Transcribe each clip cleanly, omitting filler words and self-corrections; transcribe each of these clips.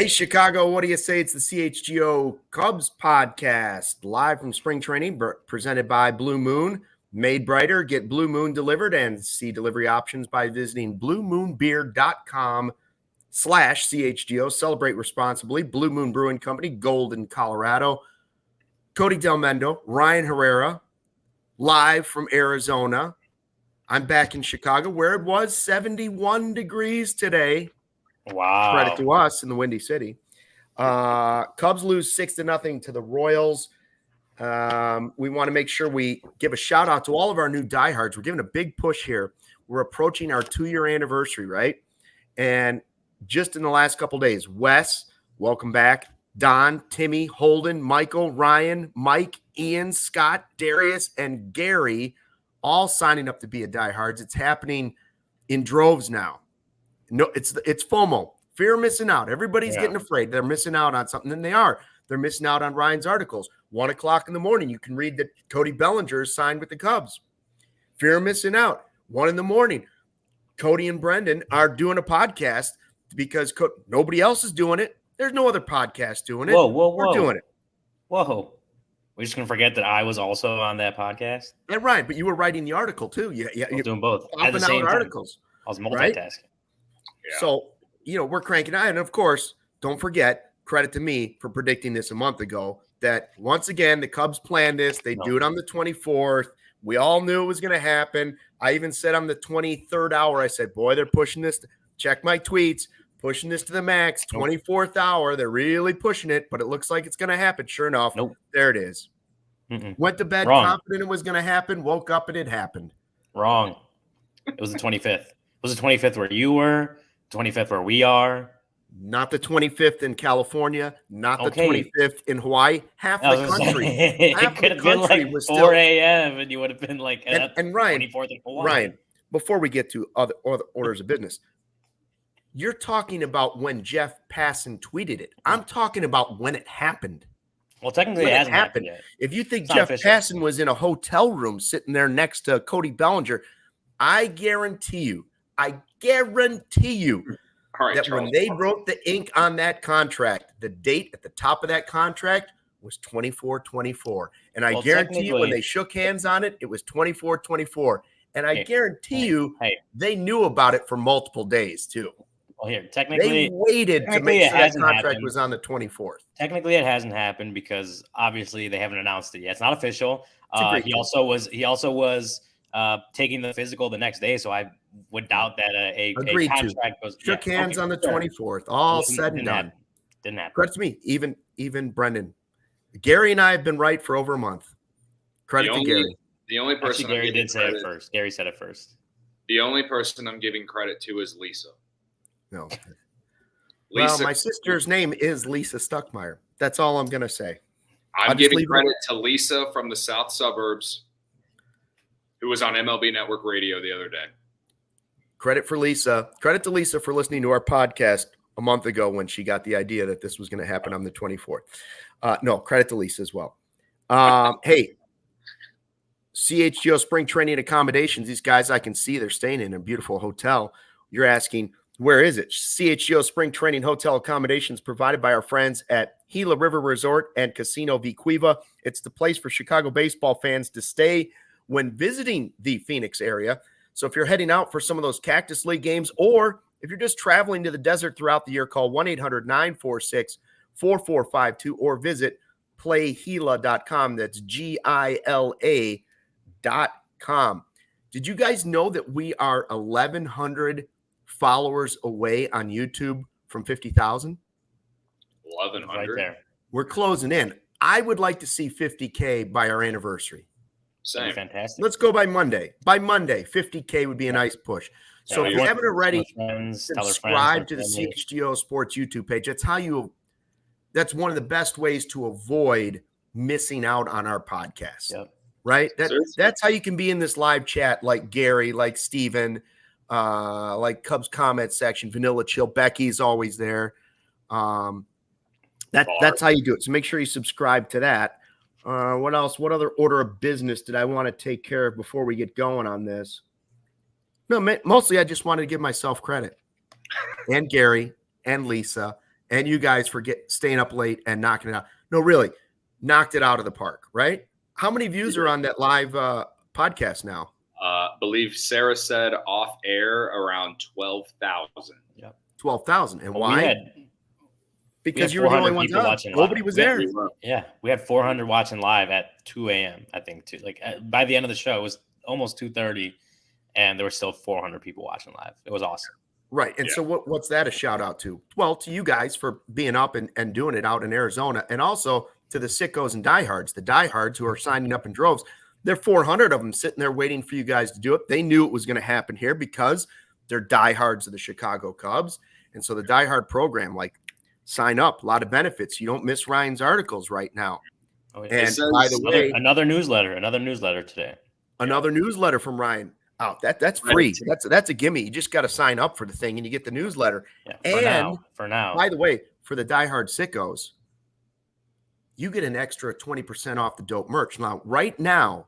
Hey, Chicago, what do you say? It's the CHGO Cubs Podcast, live from spring training, presented by Blue Moon. Made brighter, get Blue Moon delivered, and see delivery options by visiting bluemoonbeer.com/CHGO. Celebrate responsibly. Blue Moon Brewing Company, Golden, Colorado. Cody Delmendo, Ryan Herrera, live from Arizona. I'm back in Chicago, where it was 71 degrees today. Wow. Credit to us in the Windy City. Cubs lose 6-0 to the Royals. We want to make sure we give a shout out to all of our new diehards. We're giving a big push here. We're approaching our 2-year anniversary, right? And just in the last couple days, Wes, welcome back. Don, Timmy, Holden, Michael, Ryan, Mike, Ian, Scott, Darius, and Gary all signing up to be a diehards. It's happening in droves now. No, it's FOMO, fear of missing out. Everybody's getting afraid they're missing out on something, and they are. They're missing out on Ryan's articles. 1 o'clock in the morning, you can read that Cody Bellinger is signed with the Cubs. Fear of missing out. 1 in the morning, Cody and Brendan are doing a podcast because nobody else is doing it. There's no other podcast doing it. Whoa. We're doing it. Whoa. We're just going to forget that I was also on that podcast? Yeah, right, but you were writing the article too. I was doing both. At the same articles. I was multitasking. Right? Yeah. So, we're cranking out. And, of course, don't forget, credit to me for predicting this a month ago, that once again, the Cubs planned this. They do it on the 24th. We all knew it was going to happen. I even said on the 23rd hour, I said, boy, they're pushing this. Check my tweets. Pushing this to the max. 24th hour. They're really pushing it, but it looks like it's going to happen. Sure enough, there it is. Went to bed confident it was going to happen. Woke up and it happened. Wrong. It was the 25th. Was the 25th where you were? 25th where we are? Not the 25th in California. Not the 25th in Hawaii. Half the country. It could have been like 4 a.m. and you would have been like and Ryan, 24th in Hawaii. Ryan, before we get to other orders of business, you're talking about when Jeff Passan tweeted it. I'm talking about when it happened. Well, technically it hasn't happened yet. If you think Jeff Passan was in a hotel room sitting there next to Cody Bellinger, I guarantee you that when they wrote the ink on that contract, the date at the top of that contract was 24/24. And I guarantee you when they shook hands on it, it was 24/24. And I guarantee you they knew about it for multiple days too. Well, here, technically, they waited to make sure that contract was on the 24th. Technically, it hasn't happened because obviously they haven't announced it yet. It's not official. He also was taking the physical the next day, so I would doubt that a contract was shook hands on the 24th. All said and done. Didn't happen. Credit to me, even Brendan, Gary, and I have been right for over a month. Credit to Gary. The only person Gary did say it first. Gary said it first. The only person I'm giving credit to is Lisa. No. Lisa, well, my sister's name is Lisa Stuckmeyer. That's all I'm going to say. I'm giving credit to Lisa from the South Suburbs, who was on MLB Network Radio the other day. Credit for Lisa. Credit to Lisa for listening to our podcast a month ago when she got the idea that this was going to happen on the 24th. No, credit to Lisa as well. Hey, CHGO Spring Training Accommodations. These guys, I can see they're staying in a beautiful hotel. You're asking, where is it? CHGO Spring Training Hotel Accommodations provided by our friends at Gila River Resort and Casino Vicuiva. It's the place for Chicago baseball fans to stay when visiting the Phoenix area. So if you're heading out for some of those Cactus League games, or if you're just traveling to the desert throughout the year, call 1-800-946-4452 or visit playhila.com. That's GILA.com. Did you guys know that we are 1,100 followers away on YouTube from 50,000? 1,100. Right there. We're closing in. I would like to see 50K by our anniversary. Same. Fantastic. Let's go by Monday. By Monday, 50K would be a nice push. So if you haven't already, subscribe to the CHGO Sports YouTube page. That's one of the best ways to avoid missing out on our podcast. Yep. Right? That's how you can be in this live chat like Gary, like Steven, like Cubs comment section, Vanilla Chill. Becky's always there. That's how you do it. So make sure you subscribe to that. What else? What other order of business did I want to take care of before we get going on this? No, mostly I just wanted to give myself credit, and Gary, and Lisa, and you guys for staying up late and knocking it out. No, really, knocked it out of the park, right? How many views are on that live podcast now? Believe Sarah said off air around 12,000. Yep. 12,000. And why? Because you were the only ones watching. Nobody was there. Yeah, we had 400 watching live at 2 a.m. I think too. Like by the end of the show, it was almost 2:30, and there were still 400 people watching live. It was awesome. Right. And so what's that a shout out to? Well, to you guys for being up and doing it out in Arizona, and also to the sickos and diehards, the diehards who are signing up in droves. There are 400 of them sitting there waiting for you guys to do it. They knew it was going to happen here because they're diehards of the Chicago Cubs. And so the diehard program, like, sign up, a lot of benefits. You don't miss Ryan's articles right now. Oh, and by the way, another newsletter today. Another newsletter from Ryan. Oh, that's free. That's a gimme. You just got to sign up for the thing and you get the newsletter. Yeah, for now. By the way, for the diehard sickos, you get an extra 20% off the dope merch. Now, right now,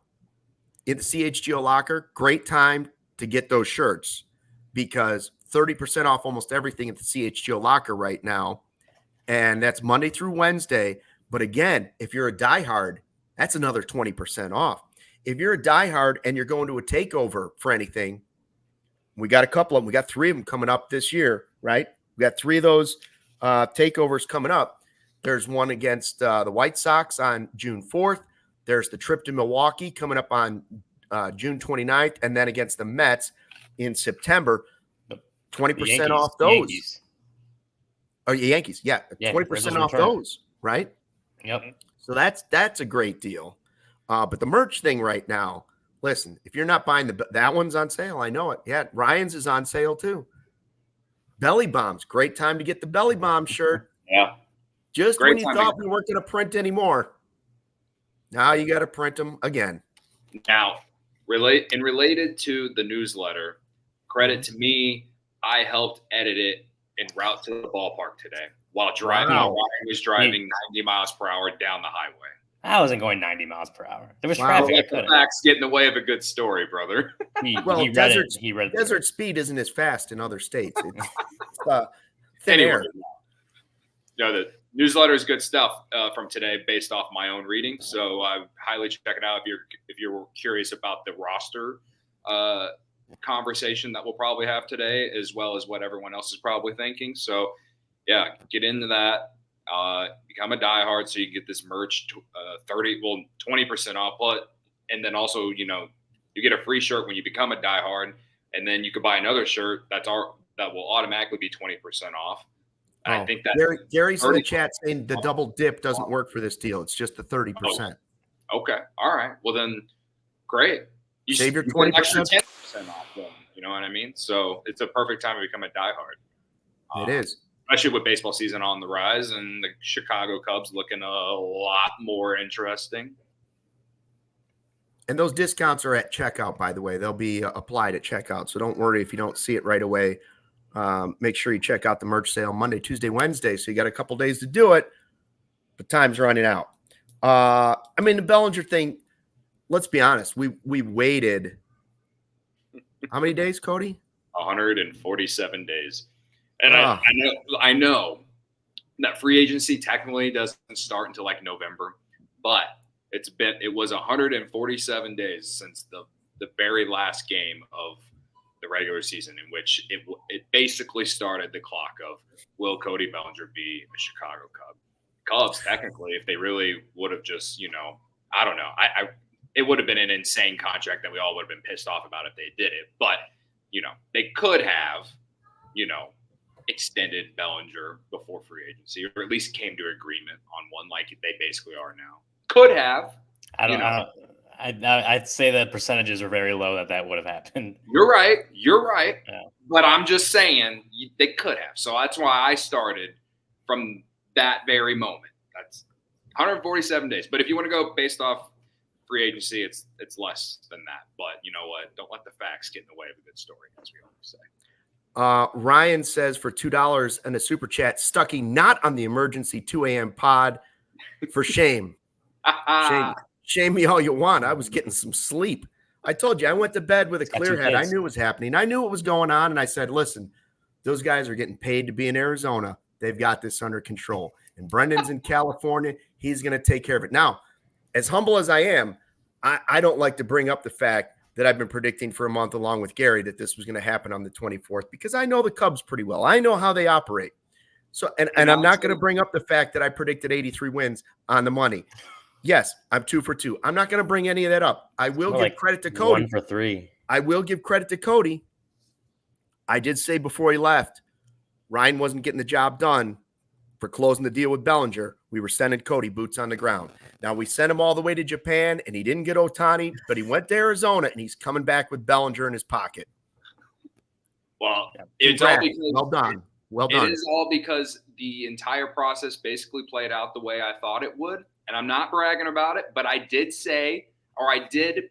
in the CHGO locker, great time to get those shirts because 30% off almost everything at the CHGO locker right now. And that's Monday through Wednesday. But again, if you're a diehard, that's another 20% off. If you're a diehard and you're going to a takeover for anything, we got a couple of them. We got 3 of them coming up this year, right? We got 3 of those takeovers coming up. There's one against the White Sox on June 4th. There's the trip to Milwaukee coming up on June 29th, and then against the Mets in September. 20% off those. Yankees. Oh, Yankees, yeah, 20% off those, right? Yep. So that's a great deal. But the merch thing right now, listen, if you're not buying that one's on sale. I know it. Yeah, Ryan's is on sale too. Belly Bombs, great time to get the Belly Bomb shirt. Yeah. Just great when you thought we weren't going to print anymore. Now you got to print them again. Now, related to the newsletter, credit to me, I helped edit it en route to the ballpark today while driving. Wow. Ryan was driving 90 miles per hour down the highway. I wasn't going 90 miles per hour. There was traffic. Let the facts get in the way of a good story, brother. He read it. Desert speed isn't as fast in other states. It's thin air. No, the newsletter is good stuff from today based off my own reading. So I highly check it out if you're curious about the roster conversation that we'll probably have today, as well as what everyone else is probably thinking. So yeah, get into that. Become a diehard so you can get this merch 20% off, and then also you get a free shirt when you become a diehard, and then you could buy another shirt that will automatically be 20% off. I think that Gary's in the chat saying the double dip doesn't work for this deal. It's just the 30%. Okay, all right. Well then, great. You save your 20%, extra 10% off. Then, you know what I mean? So it's a perfect time to become a diehard. It is. Especially with baseball season on the rise and the Chicago Cubs looking a lot more interesting. And those discounts are at checkout, by the way. They'll be applied at checkout. So don't worry if you don't see it right away. Make sure you check out the merch sale Monday, Tuesday, Wednesday. So you got a couple days to do it, but time's running out. The Bellinger thing, let's be honest. We waited. How many days, Cody? 147 days. And I know that free agency technically doesn't start until like November, but it was 147 days since the very last game of the regular season, in which it basically started the clock of will Cody Bellinger be a Chicago Cub? Cubs technically, if they really would have just I don't know, it would have been an insane contract that we all would have been pissed off about if they did it, but they could have extended Bellinger before free agency, or at least came to agreement on one like they basically are now. Could have. I don't know. I'd say the percentages are very low that would have happened. You're right. Yeah. But I'm just saying they could have. So that's why I started from that very moment. That's 147 days. But if you want to go based off free agency, it's less than that. But you know what? Don't let the facts get in the way of a good story, as we always say. Ryan says for $2 and a super chat, Stucky not on the emergency 2 a.m. pod. For shame. Shame me all you want. I was getting some sleep. I told you I went to bed with a clear head. I knew it was happening. I knew what was going on. And I said, listen, those guys are getting paid to be in Arizona. they've got this under control. And Brendan's in California. He's going to take care of it. Now, as humble as I am, I don't like to bring up the fact that I've been predicting for a month along with Gary that this was going to happen on the 24th because I know the Cubs pretty well. I know how they operate. So, and I'm not going to bring up the fact that I predicted 83 wins on the money. Yes, I'm 2 for 2. I'm not going to bring any of that up. I will give credit to Cody. 1 for 3. I will give credit to Cody. I did say before he left, Ryan wasn't getting the job done for closing the deal with Bellinger. We were sending Cody boots on the ground. Now, we sent him all the way to Japan, and he didn't get Ohtani, but he went to Arizona, and he's coming back with Bellinger in his pocket. Well, it's all because well done. Well done. It is all because the entire process basically played out the way I thought it would, and I'm not bragging about it, but I did say, or I did,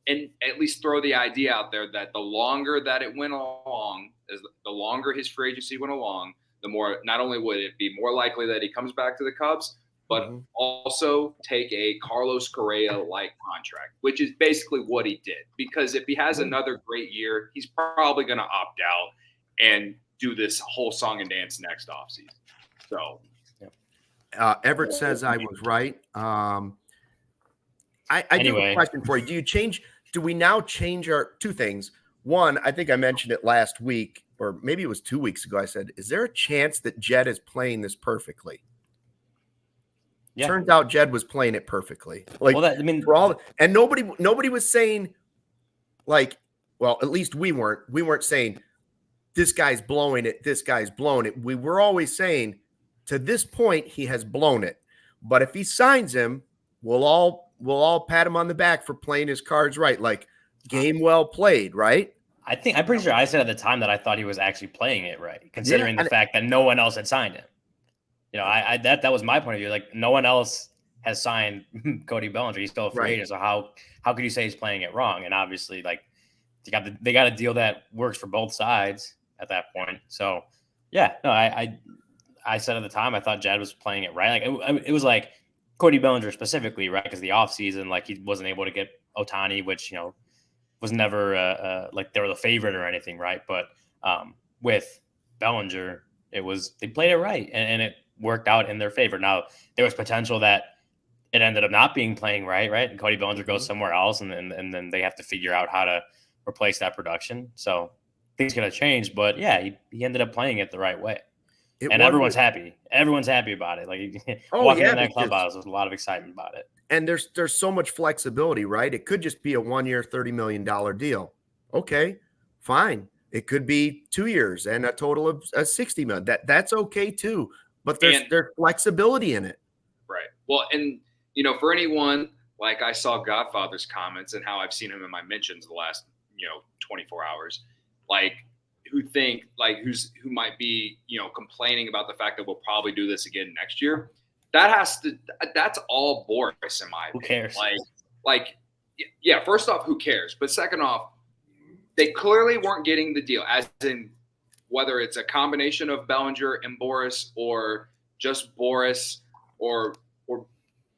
and at least throw the idea out there that the longer that it went along, as the longer his free agency went along, the more, not only would it be more likely that he comes back to the Cubs, but also take a Carlos Correa-like contract, which is basically what he did. Because if he has another great year, he's probably going to opt out and do this whole song and dance next offseason. So, Everett says I was right. I do have a question for you. Do we now change our two things? One, I think I mentioned it last week, or maybe it was 2 weeks ago. I said, is there a chance that Jed is playing this perfectly? Yeah. Turns out Jed was playing it perfectly. Like, well, for all, and nobody was saying, like, well, at least we weren't saying this guy's blowing it, this guy's blowing it. We were always saying to this point he has blown it. But if he signs him, we'll all pat him on the back for playing his cards right. Like, game well played, right? I'm pretty sure I said at the time that I thought he was actually playing it right, considering the fact that no one else had signed him. You know, that was my point of view. Like, no one else has signed Cody Bellinger. He's still a free agent. So how could you say he's playing it wrong? And obviously, like, they got a deal that works for both sides at that point. So yeah, no, I said at the time I thought Jed was playing it right. Like, it was like Cody Bellinger specifically, right? Because the offseason, like, he wasn't able to get Ohtani, which, you know, was never like they were the favorite or anything, right? But with Bellinger, they played it right, and it worked out in their favor. Now, there was potential that it ended up not being playing right? And Cody Bellinger goes somewhere else, and then they have to figure out how to replace that production. So things could have changed, but yeah, he ended up playing it the right way. And everyone's happy. Everyone's happy about it. Like, walking in that clubhouse, there's a lot of excitement about it. And there's so much flexibility, right? It could just be a 1 year, $30 million deal. Okay, fine. It could be 2 years and a total of $60 million. That's okay too. But there's flexibility in it. Right. Well, and you know, for anyone, like, I saw Godfather's comments and how I've seen him in my mentions the last, 24 hours, like, who might be, complaining about the fact that we'll probably do this again next year. That's all Boris in my opinion. Who cares? Like, yeah, first off, who cares? But second off, they clearly weren't getting the deal, as in whether it's a combination of Bellinger and Boris or just Boris, or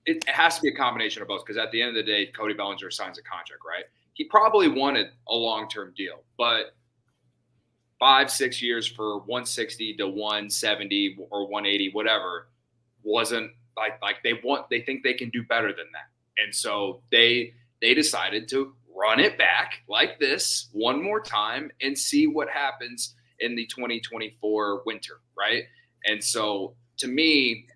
it has to be a combination of both, because at the end of the day, Cody Bellinger signs a contract, right? He probably wanted a long-term deal, but 5-6 years for 160 to 170 or 180, whatever, wasn't like they think they can do better than that. And so they decided to run it back like this one more time and see what happens in the 2024 winter, right? And so to me,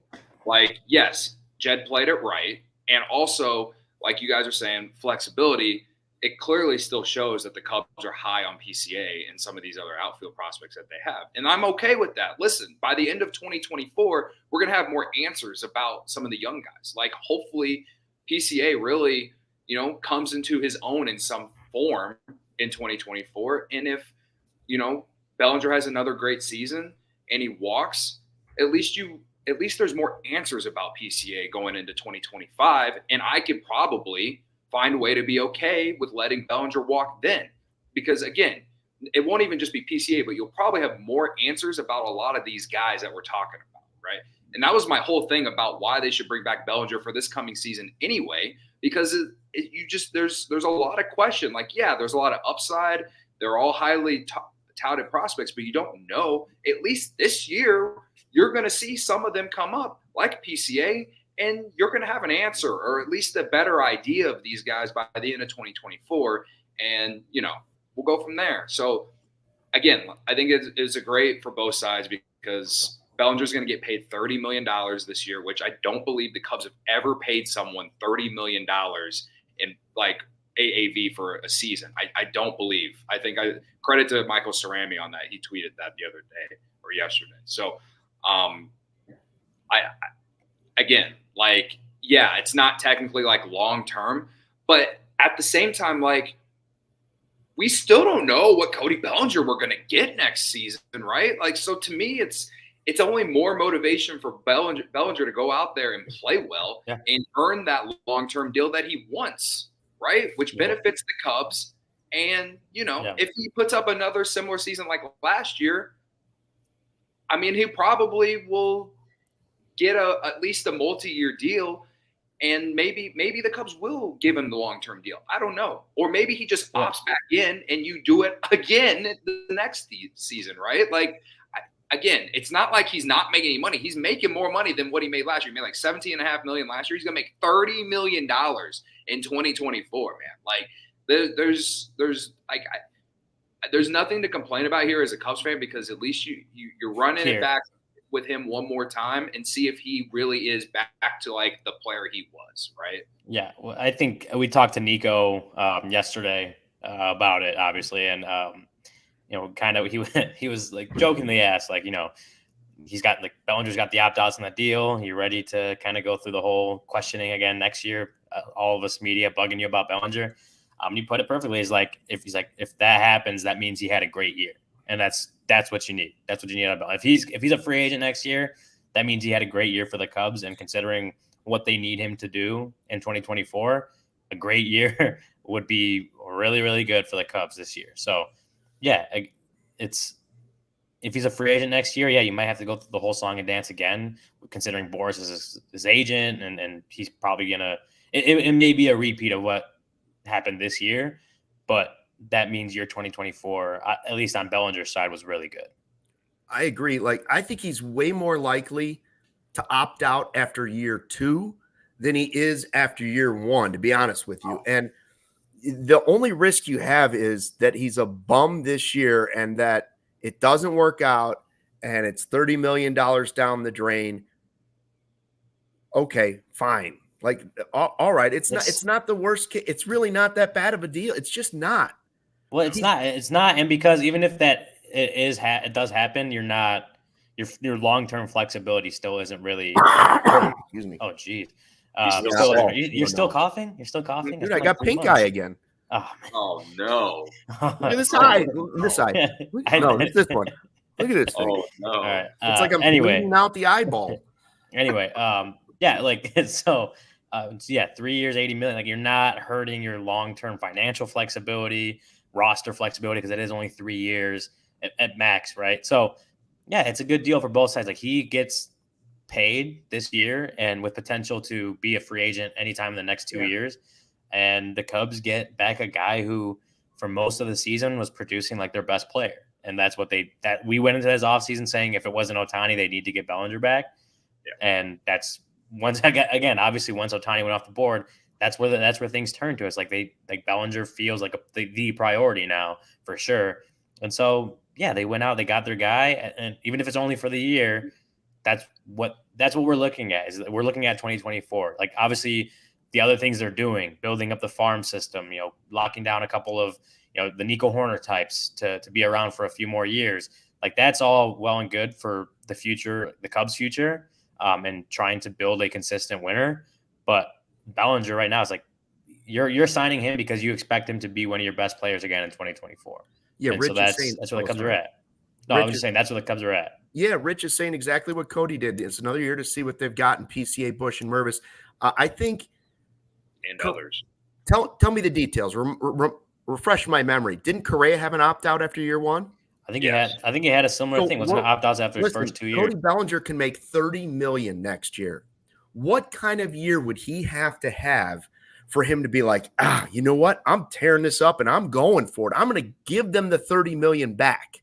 like, yes, Jed played it right. And also, like you guys are saying, flexibility, it clearly still shows that the Cubs are high on PCA and some of these other outfield prospects that they have. And I'm okay with that. Listen, by the end of 2024, we're going to have more answers about some of the young guys. Like, hopefully PCA really, comes into his own in some form in 2024. And if, Bellinger has another great season and he walks, at least there's more answers about PCA going into 2025. And I could probably find a way to be okay with letting Bellinger walk then. Because again, it won't even just be PCA, but you'll probably have more answers about a lot of these guys that we're talking about, right? And that was my whole thing about why they should bring back Bellinger for this coming season anyway, because there's a lot of question. Like, yeah, there's a lot of upside. They're all highly touted prospects, but you don't know. At least this year, you're going to see some of them come up like PCA, and you're going to have an answer or at least a better idea of these guys by the end of 2024. And, we'll go from there. So, again, I think it's a great for both sides because Bellinger's going to get paid $30 million this year, which I don't believe the Cubs have ever paid someone $30 million in like AAV for a season. I don't believe. I think credit to Michael Cerami on that. He tweeted that the other day or yesterday. So, it's not technically like long term, but at the same time, like, we still don't know what Cody Bellinger we're going to get next season, right? Like, so to me, it's only more motivation for Bellinger to go out there and play well and earn that long-term deal that he wants, right? Which benefits the Cubs. And, if he puts up another similar season like last year, I mean, he probably will get at least a multi-year deal. And maybe the Cubs will give him the long-term deal. I don't know. Or maybe he just opts back in and you do it again the next season, right? Like, again, it's not like he's not making any money. He's making more money than what he made last year. He made like $17.5 million last year. He's going to make $30 million in 2024, man. Like, there's nothing to complain about here as a Cubs fan because at least you're running it back with him one more time and see if he really is back to like the player he was, right? Yeah, well, I think we talked to Nico yesterday about it, obviously, and kind of he was like jokingly asked, like, he's got like Bellinger's got the opt-outs in that deal. You ready to kind of go through the whole questioning again next year? All of us media bugging you about Bellinger. You put it perfectly. Is like if that happens, that means he had a great year, and that's what you need. That's what you need about. If he's a free agent next year, that means he had a great year for the Cubs. And considering what they need him to do in 2024, a great year would be really, really good for the Cubs this year. So, yeah, if he's a free agent next year, you might have to go through the whole song and dance again, considering Boris is his agent, and he's probably gonna. It may be a repeat of what happened this year, but that means your 2024, at least on Bellinger's side, was really good. I agree. Like, I think he's way more likely to opt out after year 2 than he is after year 1, to be honest with you. And the only risk you have is that he's a bum this year and that it doesn't work out and it's $30 million down the drain. Okay, fine. Like, all right. It's not the worst case. It's really not that bad of a deal. It's just not. Well, it's not. And because even if it does happen, your long-term flexibility still isn't really. Excuse me. Oh, geez. You're still coughing? You're still coughing? Dude, I got pink eye again. Oh, no. Look at this side. This side. No, it's this one. Look at this thing. Oh, no. All right. It's like I'm bleeding out the eyeball. Anyway, so 3 years, $80 million. Like, you're not hurting your long-term financial flexibility, roster flexibility, because it is only 3 years at max, right? So, yeah, it's a good deal for both sides. Like, he gets paid this year and with potential to be a free agent anytime in the next 2 years. And the Cubs get back a guy who, for most of the season, was producing like their best player. And that's what we went into this offseason saying if it wasn't Ohtani, they need to get Bellinger back. Yeah. And that's once Ohtani went off the board, that's where things turn to us. Like Bellinger feels like the priority now for sure. And so, yeah, they went out, they got their guy. And even if it's only for the year, that's what we're looking at. Is we're looking at 2024. Like, obviously, the other things they're doing, building up the farm system, locking down a couple of, the Nico Horner types to be around for a few more years. Like, that's all well and good for the future, the Cubs' future, and trying to build a consistent winner. But Bellinger right now is like, you're signing him because you expect him to be one of your best players again in 2024. Yeah, and Rich so that's where the Cubs are at. No, I'm just saying that's where the Cubs are at. Yeah, Rich is saying exactly what Cody did. It's another year to see what they've got in PCA, Busch, and Mervis. I think – and others. Tell me the details. Refresh my memory. Didn't Correa have an opt-out after year 1? I think he had a similar thing. Wasn't opt-outs after his first 2 years. Cody Bellinger can make $30 million next year. What kind of year would he have to have for him to be like, you know what? I'm tearing this up and I'm going for it. I'm going to give them the $30 million back.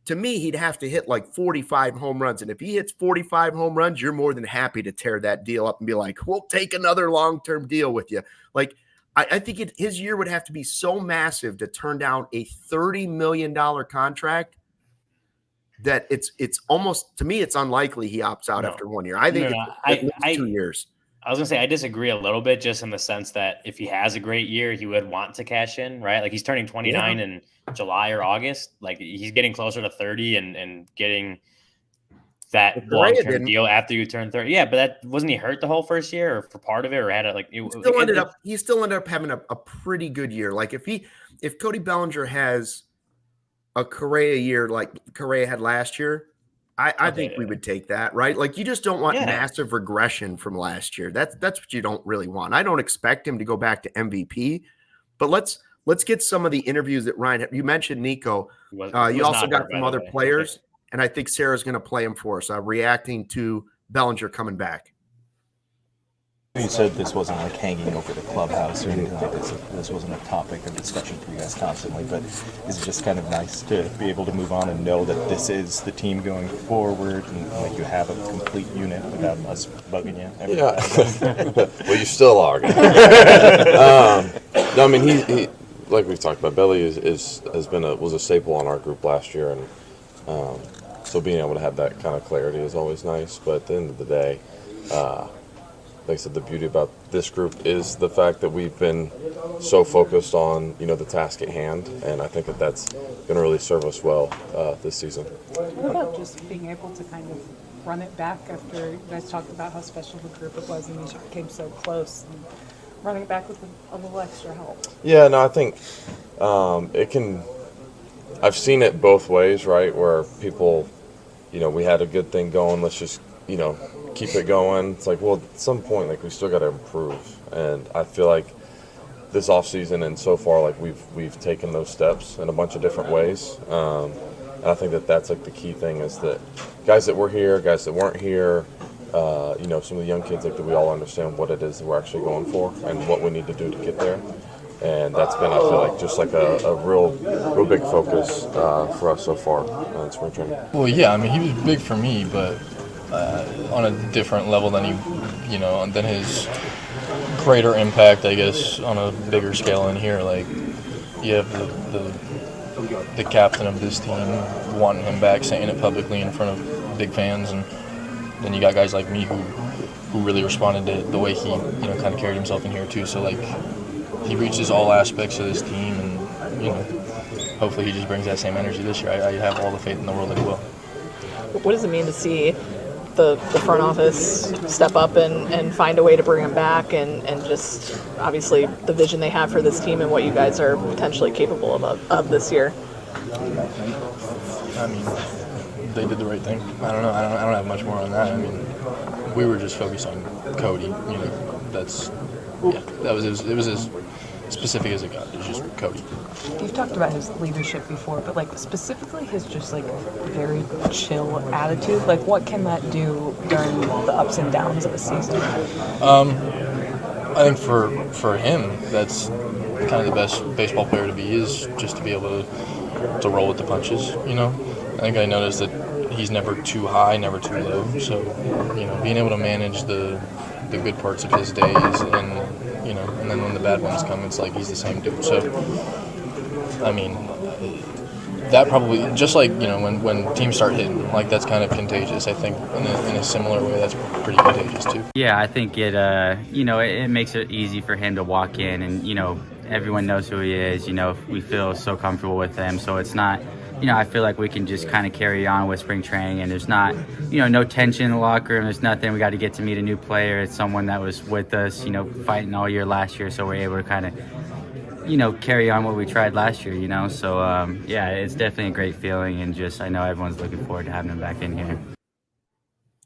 to me, he'd have to hit like 45 home runs. And if he hits 45 home runs, you're more than happy to tear that deal up and be like, we'll take another long-term deal with you. Like, I think his year would have to be so massive to turn down a $30 million contract that it's almost, to me, it's unlikely he opts out after 1 year. I think at least 2 years. I was going to say, I disagree a little bit, just in the sense that if he has a great year, he would want to cash in, right? Like, he's turning 29 in July or August. Like, he's getting closer to 30 and getting that long-term deal after you turn 30. Yeah, but that wasn't he hurt the whole first year or for part of it, or had it like he still ended up having a pretty good year. Like, if Cody Bellinger has a Correa year like Correa had last year, I think we would take that, right? Like, you just don't want massive regression from last year. That's what you don't really want. I don't expect him to go back to MVP, but let's get some of the interviews that Ryan, you mentioned Nico. You also got from other players, and I think Sarah's going to play him for us, reacting to Bellinger coming back. You said this wasn't like hanging over the clubhouse or anything like this. This wasn't a topic of discussion for you guys constantly, but is it just kind of nice to be able to move on and know that this is the team going forward and like you have a complete unit without us bugging you? Yeah. Well, you still are. No, I mean, he like we've talked about, Belly was a staple on our group last year, and so being able to have that kind of clarity is always nice. But at the end of the day, like I said, the beauty about this group is the fact that we've been so focused on, the task at hand, and I think that that's going to really serve us well this season. What about just being able to kind of run it back after you guys talked about how special the group it was and you came so close, and running it back with a little extra help? Yeah, no, I think it can. I've seen it both ways, right? Where people, we had a good thing going, let's just, keep it going. It's like, well, at some point, like, we still got to improve. And I feel like this offseason and so far, like, we've taken those steps in a bunch of different ways. And I think that that's, like, the key thing is that guys that were here, guys that weren't here, some of the young kids, like, that we all understand what it is that we're actually going for and what we need to do to get there. And that's been, I feel like, just like a real big focus for us so far in spring training. Well, yeah, I mean, he was big for me, but on a different level than than his greater impact, I guess, on a bigger scale in here. Like, you have the captain of this team wanting him back, saying it publicly in front of big fans, and then you got guys like me who really responded to the way he kind of carried himself in here too. So, like, he reaches all aspects of this team, and hopefully he just brings that same energy this year. I have all the faith in the world that he will. What does it mean to see the front office step up and find a way to bring him back, and just obviously the vision they have for this team and what you guys are potentially capable of this year? I mean, they did the right thing. I don't know. I don't have much more on that. I mean, we were just focused on Cody. It was as specific as it got. It was just Cody. You've talked about his leadership before, but like specifically his just like very chill attitude. Like, what can that do during the ups and downs of a season? I think for him, that's kind of the best baseball player to be, is just to be able to roll with the punches. I think I noticed that he's never too high, never too low. So, being able to manage the good parts of his days, and then when the bad ones come, it's like he's the same dude. So, I mean, that probably, just like, when teams start hitting, like, that's kind of contagious. I think in a similar way, that's pretty contagious too. Yeah, I think it, it makes it easy for him to walk in, and, everyone knows who he is. We feel so comfortable with him. So it's not, I feel like we can just kind of carry on with spring training, and there's not, no tension in the locker room. There's nothing. We got to get to meet a new player. It's someone that was with us, fighting all year last year. So we're able to kind of, carry on what we tried last year, So, it's definitely a great feeling, and just I know everyone's looking forward to having him back in here.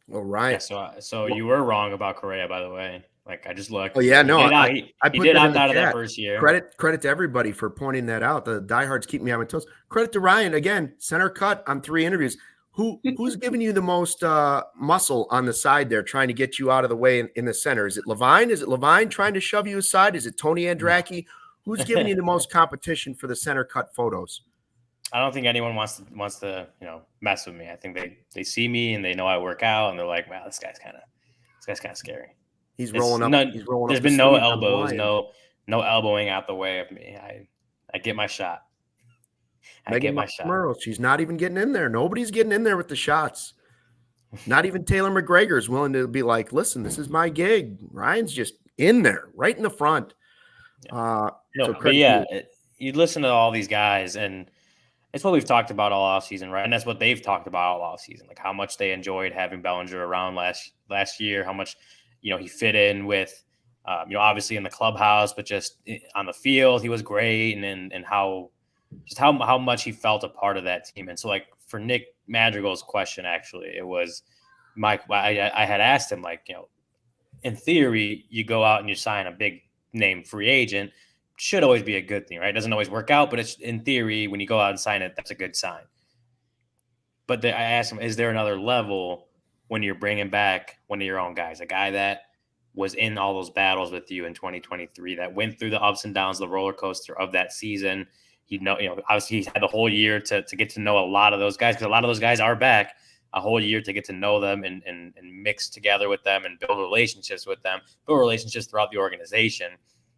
Well, right. Yeah, so you were wrong about Correa, by the way. Like, I just looked. Oh, yeah, no. He did opt out of that first year. Credit to everybody for pointing that out. The diehards keep me on my toes. Credit to Ryan, again, center cut on 3 interviews. Who's giving you the most muscle on the side there, trying to get you out of the way in the center? Is it Levine? Is it Levine trying to shove you aside? Is it Tony Andracki? Who's giving you the most competition for the center cut photos? I don't think anyone wants to mess with me. I think they see me and they know I work out and they're like, wow, this guy's kind of scary. He's rolling up. There's been no elbows, no elbowing out the way of me. I get my shot. I get my shot. Murrow, she's not even getting in there. Nobody's getting in there with the shots. Not even Taylor McGregor is willing to be like, listen, this is my gig. Ryan's just in there, right in the front. You listen to all these guys, and it's what we've talked about all offseason, right? And that's what they've talked about all offseason, like how much they enjoyed having Bellinger around last year, how much he fit in with, obviously in the clubhouse, but just on the field, he was great, and how much he felt a part of that team. And so, like, for Nick Madrigal's question, actually, it was Mike. I had asked him, like, in theory, you go out and you sign a big name free agent, should always be a good thing, right? It doesn't always work out, but it's in theory, when you go out and sign it, that's a good sign. But I asked him, is there another level when you're bringing back one of your own guys, a guy that was in all those battles with you in 2023, that went through the ups and downs, the roller coaster of that season? Obviously he's had the whole year to get to know a lot of those guys, because a lot of those guys are back, a whole year to get to know them and mix together with them and build relationships with them, build relationships throughout the organization.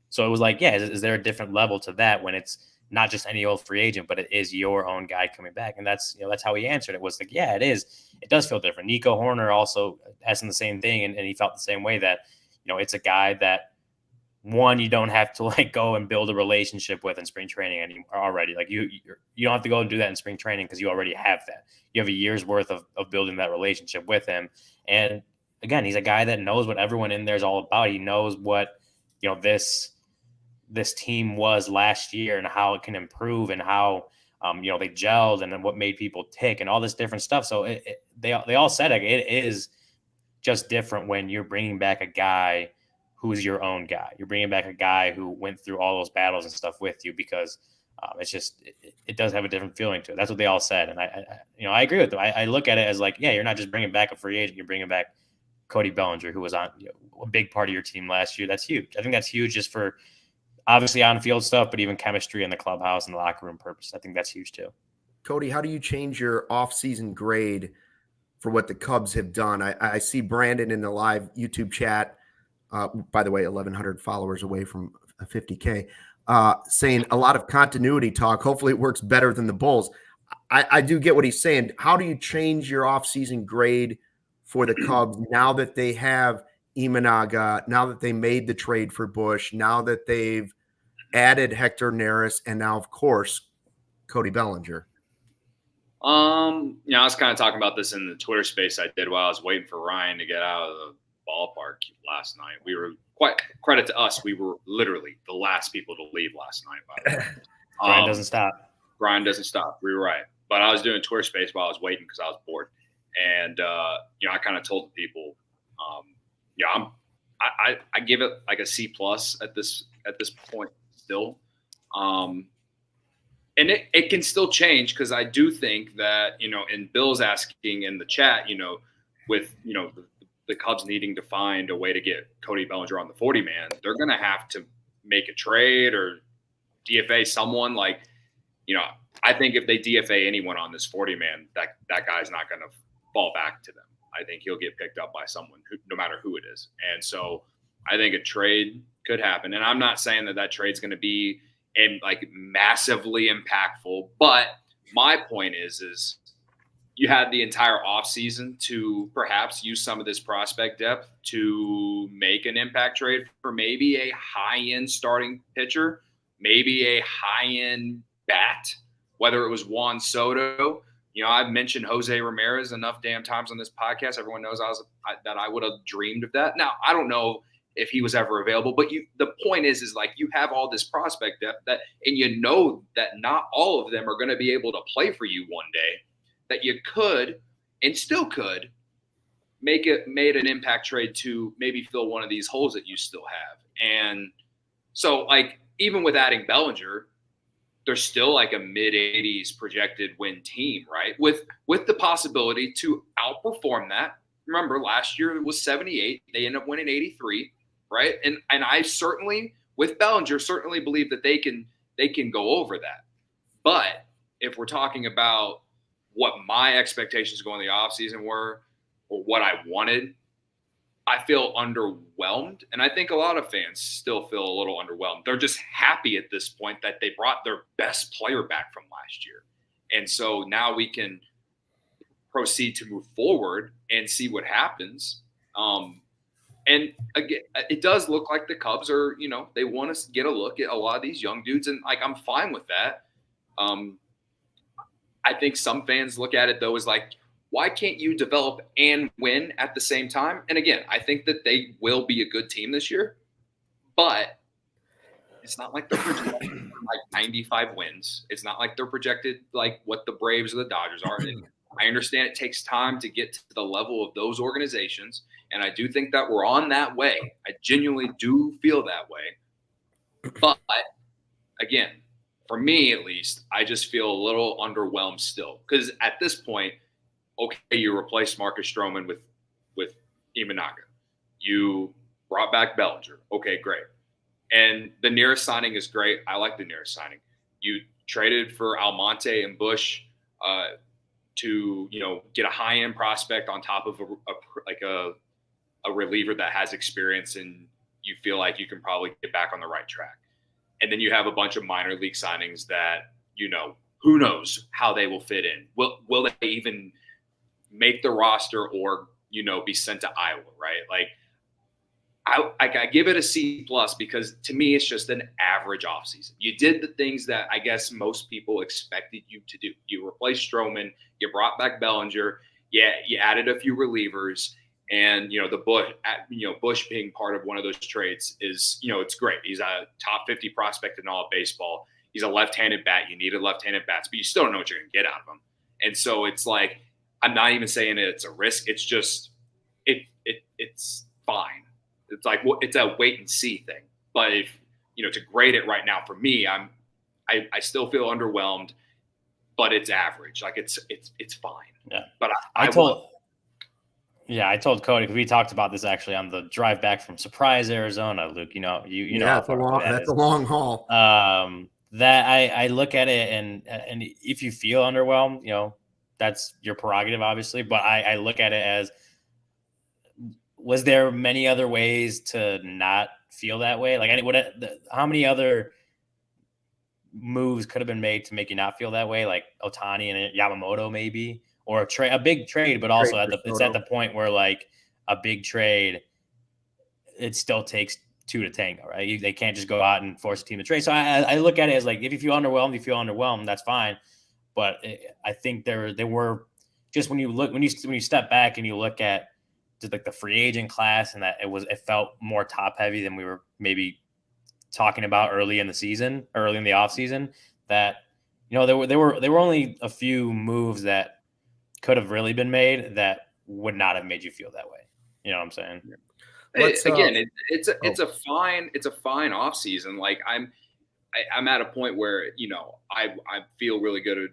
So it was like, yeah, is there a different level to that when it's not just any old free agent, but it is your own guy coming back? And that's how he answered it, was like, yeah, it is. It does feel different. Nico Horner also asking the same thing, and he felt the same way, that, it's a guy that, one, you don't have to like go and build a relationship with in spring training anymore already. Like you don't have to go and do that in spring training, because you already have that. You have a year's worth of building that relationship with him. And again, he's a guy that knows what everyone in there is all about. He knows what, this team was last year and how it can improve, and how, they gelled, and then what made people tick and all this different stuff. So they all said it is just different when you're bringing back a guy who's your own guy. You're bringing back a guy who went through all those battles and stuff with you, because it's just, it does have a different feeling to it. That's what they all said. And I agree with them. I look at it as like, yeah, you're not just bringing back a free agent, you're bringing back Cody Bellinger, who was on a big part of your team last year. That's huge. I think that's huge, just for obviously on-field stuff, but even chemistry in the clubhouse and the locker room purpose. I think that's huge too. Cody, how do you change your off-season grade for what the Cubs have done? I see Brandon in the live YouTube chat, by the way, 1,100 followers away from 50K, saying a lot of continuity talk. Hopefully it works better than the Bulls. I do get what he's saying. How do you change your offseason grade for the Cubs now that they have Imanaga, now that they made the trade for Busch, now that they've added Hector Neris, and now, of course, Cody Bellinger? I was kind of talking about this in the Twitter space I did while I was waiting for Ryan to get out of the ballpark last night. We were credit to us, we were literally the last people to leave last night, by the way. Brian doesn't stop. Brian doesn't stop. We were right. But I was doing Twitter space while I was waiting because I was bored. And, I kind of told the people, I give it like a C+ at this point still. And it can still change, because I do think that, and Bill's asking in the chat, with, the Cubs needing to find a way to get Cody Bellinger on the 40-man, they're going to have to make a trade or DFA someone. Like, I think if they DFA anyone on this 40-man, that guy's not going to fall back to them. I think he'll get picked up by someone, no matter who it is. And so I think a trade could happen. And I'm not saying that trade's going to be massively impactful, but my point is you had the entire offseason to perhaps use some of this prospect depth to make an impact trade for maybe a high-end starting pitcher, maybe a high-end bat, whether it was Juan Soto. I've mentioned Jose Ramirez enough damn times on this podcast. Everyone knows that I would have dreamed of that. Now, I don't know if he was ever available, but the point is like, you have all this prospect depth and that not all of them are going to be able to play for you one day, that you could and still could made an impact trade to maybe fill one of these holes that you still have. And so, like, even with adding Bellinger, there's still like a mid-80s projected win team, right? With the possibility to outperform that. Remember, last year it was 78. They ended up winning 83, right? And I certainly, with Bellinger, certainly believe that they can go over that. But if we're talking about what my expectations going in the offseason were or what I wanted, I feel underwhelmed. And I think a lot of fans still feel a little underwhelmed. They're just happy at this point that they brought their best player back from last year. And so now we can proceed to move forward and see what happens. And again, it does look like the Cubs are, you know, they want to get a look at a lot of these young dudes. And like, I'm fine with that. I think some fans look at it though as like, why can't you develop and win at the same time? And again, I think that they will be a good team this year, but it's not like they're projected like 95 wins. It's not like they're projected like what the Braves or the Dodgers are. And I understand it takes time to get to the level of those organizations. And I do think that we're on that way. I genuinely do feel that way. But again, for me at least, I just feel a little underwhelmed still. Because at this point, okay, you replaced Marcus Stroman with Imanaga. You brought back Bellinger. Okay, great. And the nearest signing is great. I like the nearest signing. You traded for Almonte and Busch to, you know, get a high-end prospect on top of a reliever that has experience, and you feel like you can probably get back on the right track. And then you have a bunch of minor league signings that, you know, who knows how they will fit in. Will they even make the roster or, you know, be sent to Iowa, right? Like, I give it a C+ because to me, it's just an average offseason. You did the things that I guess most people expected you to do. You replaced Stroman, you brought back Bellinger, you added a few relievers, and, you know, Busch being part of one of those trades is, you know, it's great. He's a top 50 prospect in all of baseball. He's a left-handed bat. You needed left-handed bats, but you still don't know what you're going to get out of him. And so it's like, I'm not even saying it's a risk. It's just, it's fine. It's like, well, it's a wait and see thing. But if, you know, to grade it right now for me, I still feel underwhelmed, but it's average. Like it's fine. Yeah. But I told Cody, because we talked about this actually on the drive back from Surprise, Arizona, Luke, you know, that's a long haul. That I look at it and if you feel underwhelmed, you know, that's your prerogative, obviously. But I look at it as, was there many other ways to not feel that way? Like, how many other moves could have been made to make you not feel that way? Like Ohtani and Yamamoto, maybe, or a big trade, but also it's at the point where like a big trade, it still takes two to tango, right? They can't just go out and force a team to trade. So I look at it as like, if you feel underwhelmed, that's fine. But I think there were just when you step back and you look at just like the free agent class, and that it felt more top heavy than we were maybe talking about early in the off season, that, you know, there were only a few moves that could have really been made that would not have made you feel that way. You know what I'm saying? It's a fine off season. Like I'm at a point where, you know, I feel really good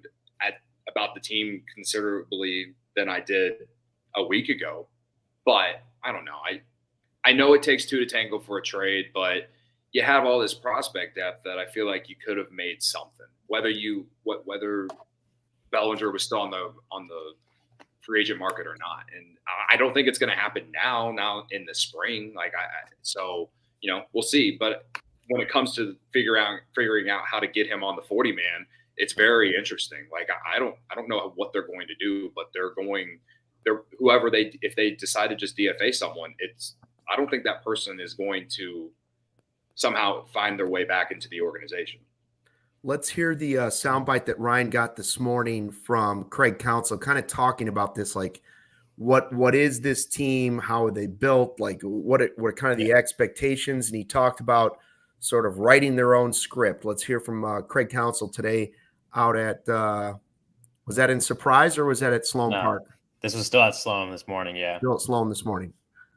about the team considerably than I did a week ago. But I don't know. I know it takes two to tango for a trade, but you have all this prospect depth that I feel like you could have made something. Whether Bellinger was still on the free agent market or not, and I don't think it's going to happen now in the spring. Like so, you know, we'll see. But when it comes to figuring out how to get him on the 40-man, it's very interesting. Like I don't know what they're going to do, but if they decide to just DFA someone, I don't think that person is going to somehow find their way back into the organization. Let's hear the soundbite that Ryan got this morning from Craig Counsell, kind of talking about this, like what is this team? How are they built? Like what are kind of the expectations? And he talked about sort of writing their own script. Let's hear from Craig Counsell today out at was that in Surprise or was that at Sloan Park? This was still at Sloan this morning, yeah. Still at Sloan this morning.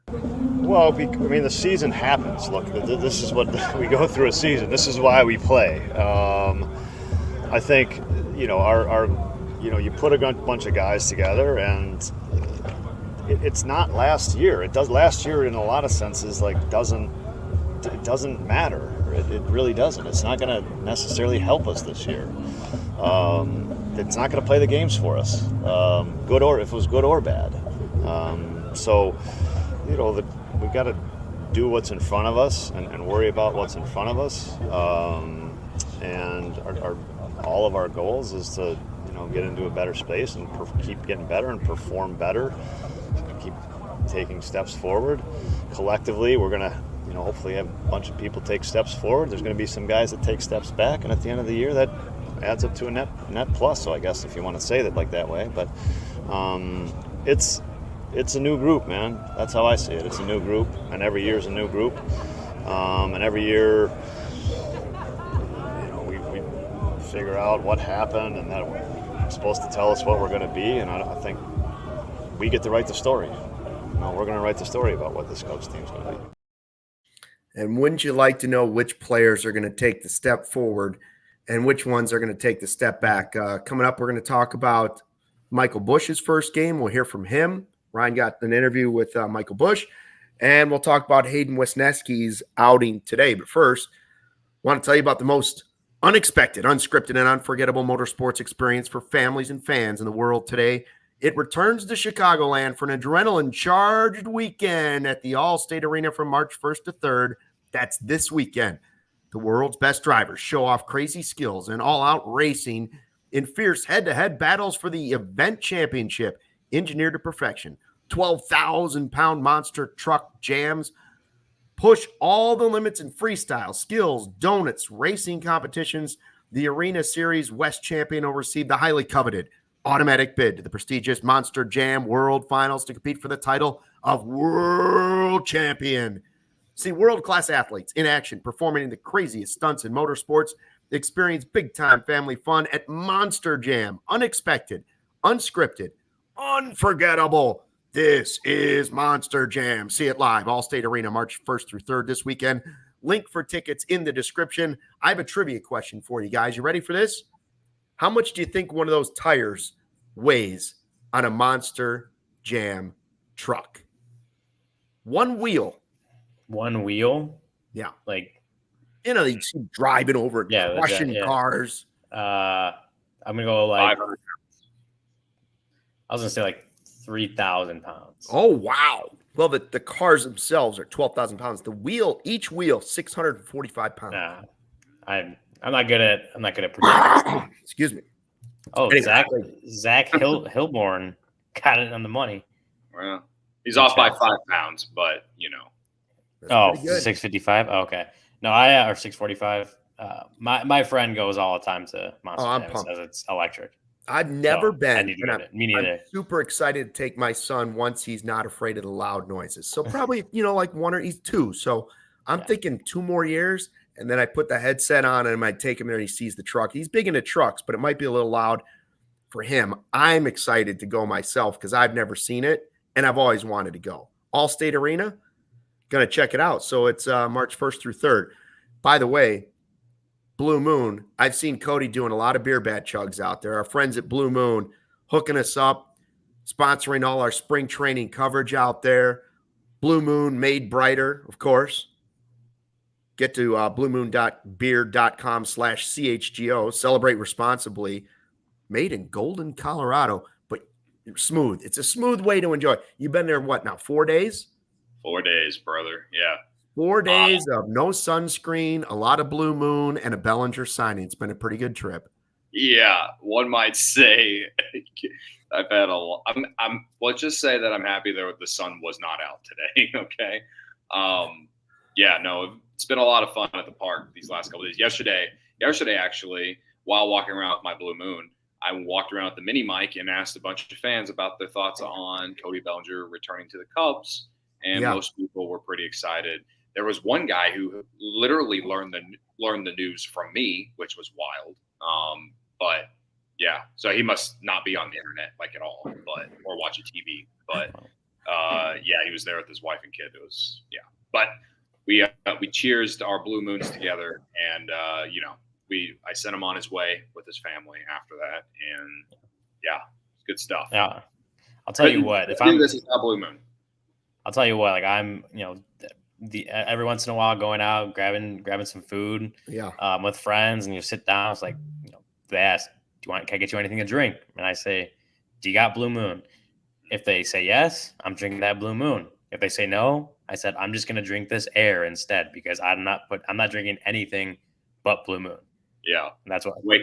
Well, I mean, the season happens. Look, this is what we go through a season. This is why we play. I think, you know, you put a bunch of guys together, and it's not last year. Last year in a lot of senses, like, it doesn't matter. It really doesn't. It's not going to necessarily help us this year. It's not going to play the games for us, good or if it was good or bad. So, we've got to do what's in front of us and worry about what's in front of us. And all of our goals is to get into a better space and keep getting better and perform better, keep taking steps forward. Collectively, we're going to hopefully have a bunch of people take steps forward. There's going to be some guys that take steps back, and at the end of the year that adds up to a net plus. So I guess if you want to say that way, but it's a new group, man. That's how I see it. It's a new group, and every year is a new group, and every year we figure out what happened, and that it's supposed to tell us what we're going to be, and I think we get to write the story. We're going to write the story about what this Cubs team's going to be. And wouldn't you like to know which players are going to take the step forward and which ones are going to take the step back? Coming up, we're going to talk about Michael Busch's first game. We'll hear from him. Ryan got an interview with Michael Busch, and we'll talk about Hayden Wesneski's outing today. But first, I want to tell you about the most unexpected, unscripted, and unforgettable motorsports experience for families and fans in the world today. It returns to Chicagoland for an adrenaline-charged weekend at the All-State Arena from March 1st to 3rd. That's this weekend. The world's best drivers show off crazy skills and all-out racing in fierce head-to-head battles for the event championship, engineered to perfection. 12,000-pound monster truck jams push all the limits in freestyle, skills, donuts, racing competitions. The Arena Series West champion will receive the highly coveted automatic bid to the prestigious Monster Jam World Finals to compete for the title of World Champion. See world-class athletes in action performing in the craziest stunts in motorsports. Experience big-time family fun at Monster Jam. Unexpected, unscripted, unforgettable. This is Monster Jam. See it live, All-State Arena, March 1st through 3rd this weekend. Link for tickets in the description. I have a trivia question for you guys. You ready for this? How much do you think one of those tires weighs on a Monster Jam truck? One wheel. One wheel? Yeah. Like, you see driving over it, crushing cars. I'm going to go like, 500 pounds. I was going to say like 3,000 pounds. Oh, wow. Well, the cars themselves are 12,000 pounds. The wheel, each wheel, 645 pounds. Nah, I'm not good at predicting. Excuse me. Oh, anyway. Zach Hilborn got it on the money. Well, he's off by 5 pounds, but That's 655. Oh, okay. No, or 645. My friend goes all the time to Monster Jam, says it's electric. I've never been. Me neither. I'm super excited to take my son once he's not afraid of the loud noises. So probably, like he's 2. So I'm thinking 2 more years, and then I put the headset on and I might take him there and he sees the truck. He's big into trucks, but it might be a little loud for him. I'm excited to go myself because I've never seen it and I've always wanted to go. All-State Arena, going to check it out. So it's March 1st through 3rd. By the way, Blue Moon, I've seen Cody doing a lot of beer bat chugs out there. Our friends at Blue Moon hooking us up, sponsoring all our spring training coverage out there. Blue Moon made brighter, of course. Get to bluemoon.beer.com/CHGO. Celebrate responsibly. Made in Golden, Colorado, but smooth. It's a smooth way to enjoy. You've been there, what now, 4 days? 4 days, brother. Yeah. 4 days of no sunscreen, a lot of Blue Moon, and a Bellinger signing. It's been a pretty good trip. Yeah, one might say I've had a lot. Let's just say that I'm happy that the sun was not out today. Okay. Yeah, no, it's been a lot of fun at the park these last couple of days. Yesterday, actually, while walking around with my Blue Moon, I walked around with the mini mic and asked a bunch of fans about their thoughts on Cody Bellinger returning to the Cubs. And most people were pretty excited. There was one guy who literally learned the news from me, which was wild. But yeah, so he must not be on the internet like at all, or watching TV. But yeah, he was there with his wife and kid. It was But we cheersed our Blue Moons together, and I sent him on his way with his family after that, and it's good stuff. Yeah, I'll tell you what. If I'm this is a Blue Moon, I'll tell you what. Like every once in a while going out, grabbing some food, with friends, and you sit down. It's like, they ask, can I get you anything to drink? And I say, do you got Blue Moon? If they say yes, I'm drinking that Blue Moon. If they say no, I said, I'm just going to drink this air instead, because I'm not drinking anything but Blue Moon. Yeah. And that's what wake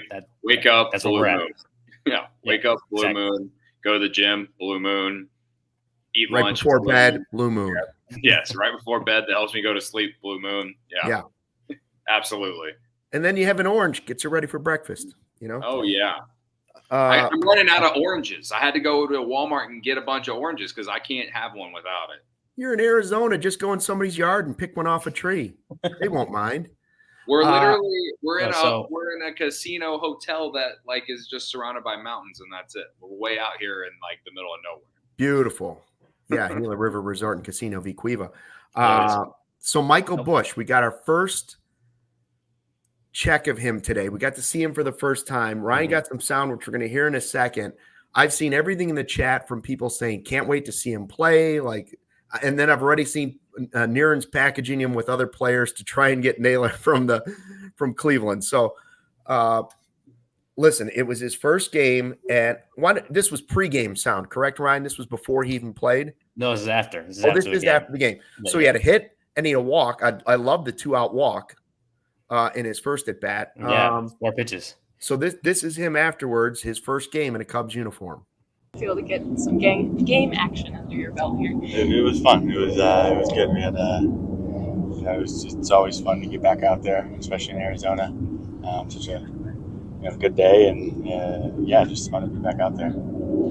up. That's Blue what we're Moon. at. Yeah. Wake up, Blue Moon, go to the gym, Blue Moon, eat right lunch before bed, Blue Moon. Yeah. Yes. Right before bed. That helps me go to sleep. Blue Moon. Yeah. Absolutely. And then you have an orange, gets you ready for breakfast, Oh yeah. I'm running out of oranges. I had to go to Walmart and get a bunch of oranges because I can't have one without it. You're in Arizona. Just go in somebody's yard and pick one off a tree. They won't mind. We're in a casino hotel that is just surrounded by mountains, and that's it. We're way out here in the middle of nowhere. Beautiful. Yeah, Gila River Resort and Casino Vicuiva. So Michael Busch, we got our first check of him today. We got to see him for the first time. Ryan got some sound, which we're going to hear in a second. I've seen everything in the chat from people saying, can't wait to see him play. And then I've already seen Niren's packaging him with other players to try and get Naylor from Cleveland. So listen, it was his first game, and this was pregame sound, correct, Ryan? This was before he even played? No, this is after. This is after the game. So he had a hit and he had a walk. I love the 2-out walk in his first at bat. 4 pitches. So this is him afterwards, his first game in a Cubs uniform. Feel to get some game action under your belt here. It was fun. It was good. We had it's always fun to get back out there, especially in Arizona. Such a good day, and just fun to be back out there.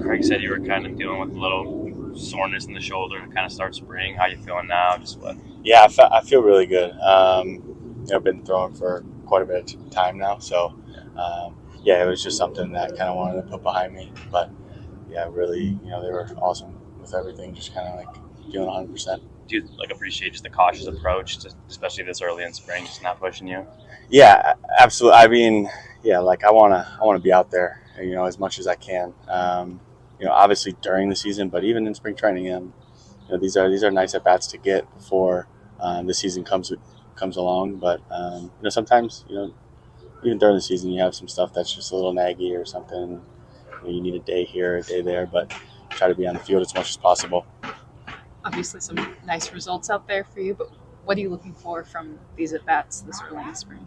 Craig said you were kind of dealing with a little soreness in the shoulder to kind of start spring. How you feeling now? Just what? Yeah, I feel really good. I've been throwing for quite a bit of time now, so it was just something that kind of wanted to put behind me. But yeah, really, they were awesome with everything. Just kind of feeling 100%. Do you appreciate just the cautious approach, especially this early in spring, just not pushing you? Yeah, absolutely. I mean, I want to be out there, as much as I can. Obviously during the season, but even in spring training, these are nice at bats to get before the season comes along. But sometimes even during the season, you have some stuff that's just a little naggy or something. You need a day here, a day there, but try to be on the field as much as possible. Obviously some nice results out there for you, but what are you looking for from these at-bats this early in the spring?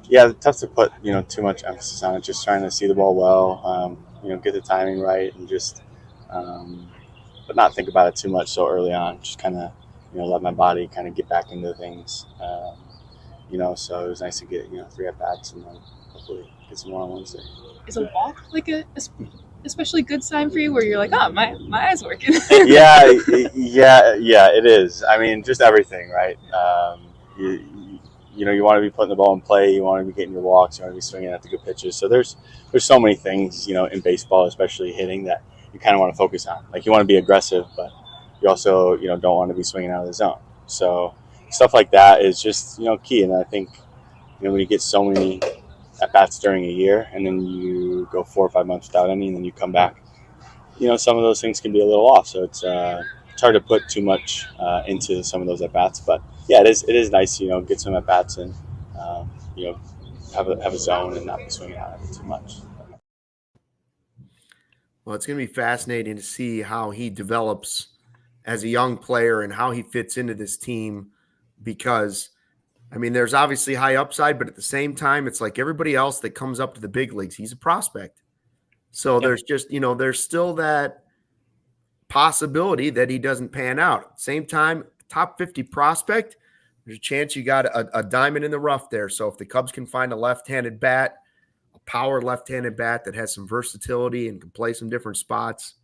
Yeah, tough to put, too much emphasis on it. Just trying to see the ball well, get the timing right, and just, but not think about it too much so early on. Just kind of, let my body kind of get back into things. So it was nice to get, 3 at-bats and then hopefully get some more on Wednesday. Is a walk a especially good sign for you where you're like, oh, my eye's working? yeah, it is. I mean, just everything, right? You want to be putting the ball in play. You want to be getting your walks. You want to be swinging at the good pitches. So there's so many things, in baseball, especially hitting, that you kind of want to focus on. You want to be aggressive, but you also, don't want to be swinging out of the zone. So stuff like that is just, key. And I think, when you get so many at-bats during a year and then you go 4 or 5 months without any and then you come back, some of those things can be a little off. So it's hard to put too much into some of those at-bats. But yeah, it is nice, get some at-bats and, have a zone and not be swinging out of it too much. Well, it's going to be fascinating to see how he develops as a young player and how he fits into this team, because there's obviously high upside, but at the same time, it's like everybody else that comes up to the big leagues, he's a prospect. So there's just, there's still that possibility that he doesn't pan out. At the same time, top 50 prospect, there's a chance you got a diamond in the rough there. So if the Cubs can find a left-handed bat, a power left-handed bat that has some versatility and can play some different spots,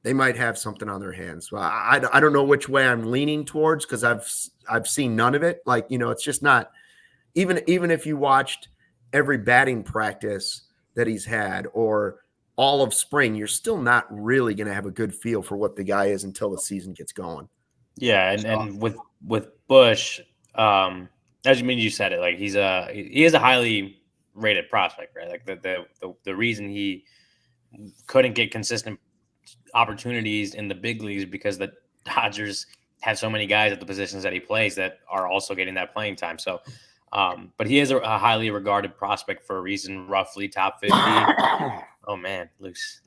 they might have something on their hands. Well, I don't know which way I'm leaning towards, because I've seen none of it. It's just not, even if you watched every batting practice that he's had or all of spring, you're still not really going to have a good feel for what the guy is until the season gets going. Yeah, and with Busch, as you said it, he is a highly rated prospect, right? The reason he couldn't get consistent opportunities in the big leagues because the Dodgers has so many guys at the positions that he plays that are also getting that playing time. So, but he is a highly regarded prospect for a reason, roughly top 50. Oh man, Luke's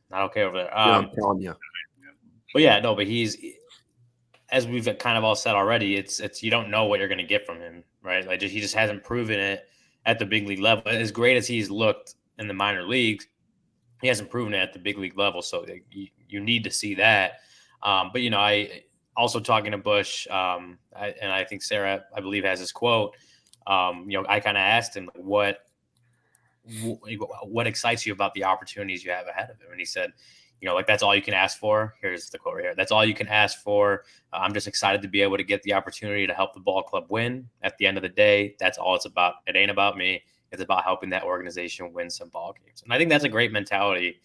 not okay over there. I'm telling you. But yeah, no, but he's, as we've kind of all said already, it's you don't know what you're going to get from him, right? Like he just hasn't proven it at the big league level. As great as he's looked in the minor leagues, he hasn't proven it at the big league level. So you need to see that. But you know, I also talking to Busch, and I think Sarah, I believe, has his quote. You know, I kind of asked him what excites you about the opportunities you have ahead of him, and he said, you know, like, that's all you can ask for. Here's the quote right here. That's all you can ask for. I'm just excited to be able to get the opportunity to help the ball club win. At the end of the day, that's all it's about. It ain't about me. It's about helping that organization win some ball games. And I think that's a great mentality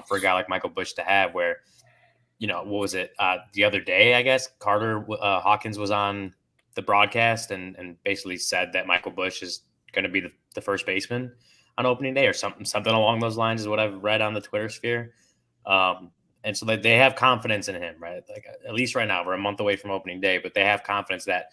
for a guy like Michael Busch to have, where, you know, what was it? The other day, I guess, Carter Hawkins was on the broadcast and basically said that Michael Busch is going to be the first baseman on opening day, or something along those lines is what I've read on the Twitter sphere. And so they have confidence in him, right? Like, at least right now, we're a month away from opening day, but they have confidence that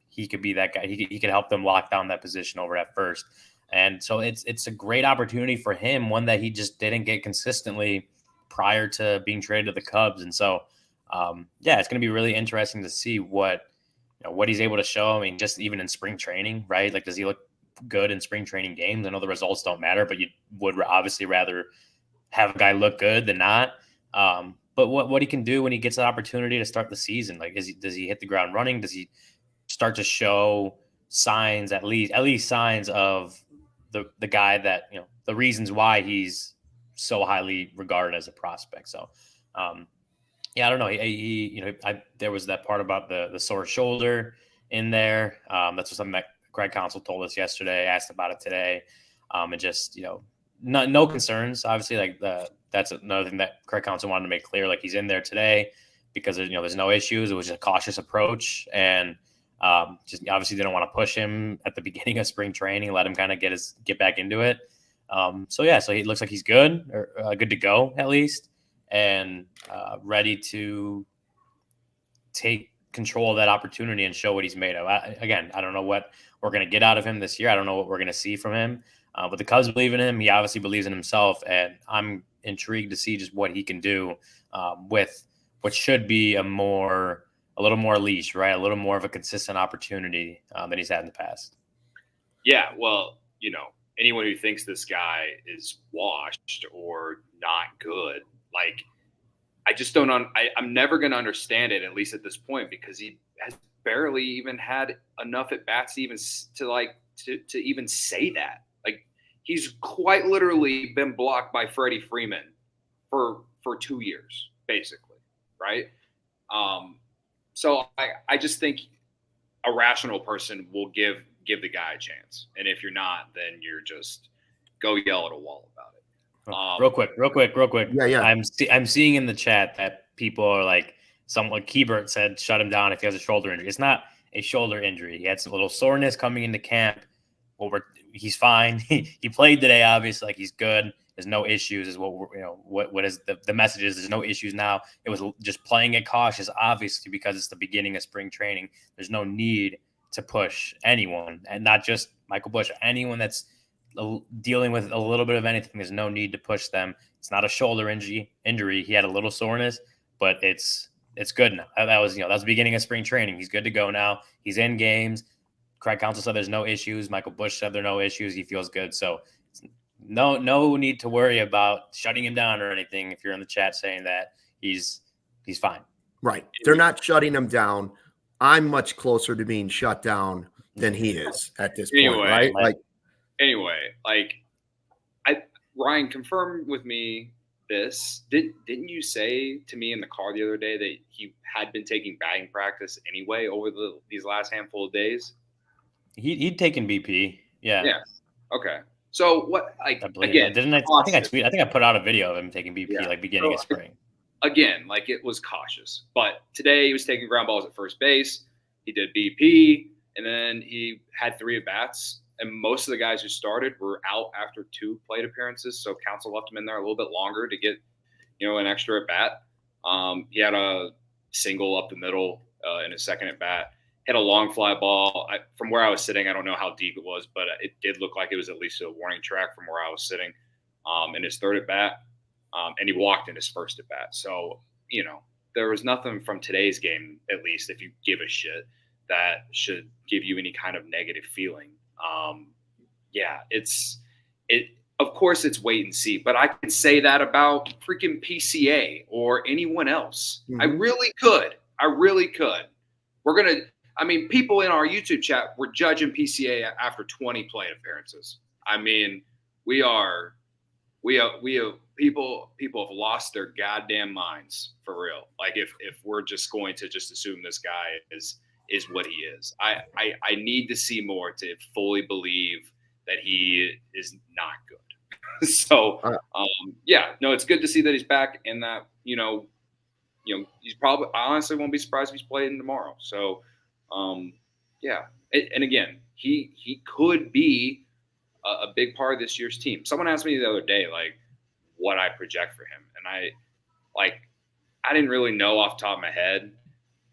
he could be that guy. He could help them lock down that position over at first. And so it's a great opportunity for him, one that he just didn't get consistently prior to being traded to the Cubs. And so, yeah, it's going to be really interesting to see what he's able to show. I mean, just even in spring training, right? Like, does he look good in spring training games? I know the results don't matter, but you would obviously rather have a guy look good than not. But what he can do when he gets an opportunity to start the season, like, does he hit the ground running? Does he start to show signs, at least signs of the guy that, you know, the reasons why he's so highly regarded as a prospect? So, yeah, I don't know. There was that part about the sore shoulder in there. That's something that Craig Counsell told us yesterday. Asked about it today, and just, you know, no concerns. Obviously, like that's another thing that Craig Counsell wanted to make clear. Like, he's in there today because there's no issues. It was just a cautious approach, and just obviously didn't want to push him at the beginning of spring training. Let him kind of get back into it. So he looks like he's good, or good to go at least, and ready to take control of that opportunity and show what he's made of. I don't know what we're going to get out of him this year. I don't know what we're going to see from him. But the Cubs believe in him. He obviously believes in himself, and I'm intrigued to see just what he can do with what should be a little more leash, right? A little more of a consistent opportunity than he's had in the past. Yeah, well, anyone who thinks this guy is washed or not good, like, I just don't. I'm never going to understand it, at least at this point, because he has barely even had enough at bats to even say that. Like, he's quite literally been blocked by Freddie Freeman for 2 years, basically, right? So I just think a rational person will give the guy a chance, and if you're not, then you're just go yell at a wall about it. Real quick. Yeah. I'm seeing in the chat that people are like, someone Keibert said, shut him down if he has a shoulder injury. It's not a shoulder injury. He had some little soreness coming into camp. He's fine. He played today, obviously. Like, he's good. There's no issues. Is what is the message is. There's no issues now. It was just playing it cautious, obviously, because it's the beginning of spring training. There's no need to push anyone, and not just Michael Busch. Anyone that's dealing with a little bit of anything, there's no need to push them. It's not a shoulder injury. He had a little soreness, but it's good now. That was the beginning of spring training. He's good to go now. He's in games. Craig Counsell said there's no issues. Michael Busch said there are no issues. He feels good. So no need to worry about shutting him down or anything. If you're in the chat saying that, he's fine. Right. They're not shutting him down. I'm much closer to being shut down than he is at this point, right? Ryan, confirm with me this. Didn't you say to me in the car the other day that he had been taking batting practice anyway over these last handful of days? He'd taken BP. Yeah. Okay. So what? I think I put out a video of him taking BP beginning of spring. Again, it was cautious, but today he was taking ground balls at first base. He did BP, and then he had 3 at bats. And most of the guys who started were out after 2 plate appearances, so Counsell left him in there a little bit longer to get, an extra at bat. He had a single up the middle in his second at bat. Hit a long fly ball. From where I was sitting, I don't know how deep it was, but it did look like it was at least a warning track from where I was sitting in his third at bat. And he walked in his first at bat. So, there was nothing from today's game, at least if you give a shit, that should give you any kind of negative feeling. Of course it's wait and see, but I could say that about freaking PCA or anyone else. Mm-hmm. I really could. People in our YouTube chat were judging PCA after 20 plate appearances. I mean, people have lost their goddamn minds for real. Like if we're just going to just assume this guy is what he is. I need to see more to fully believe that he is not good. So it's good to see that he's back and that he's probably, I honestly won't be surprised if he's playing tomorrow. So and again, he could be a big part of this year's team. Someone asked me the other day, like, what I project for him. And I didn't really know off the top of my head.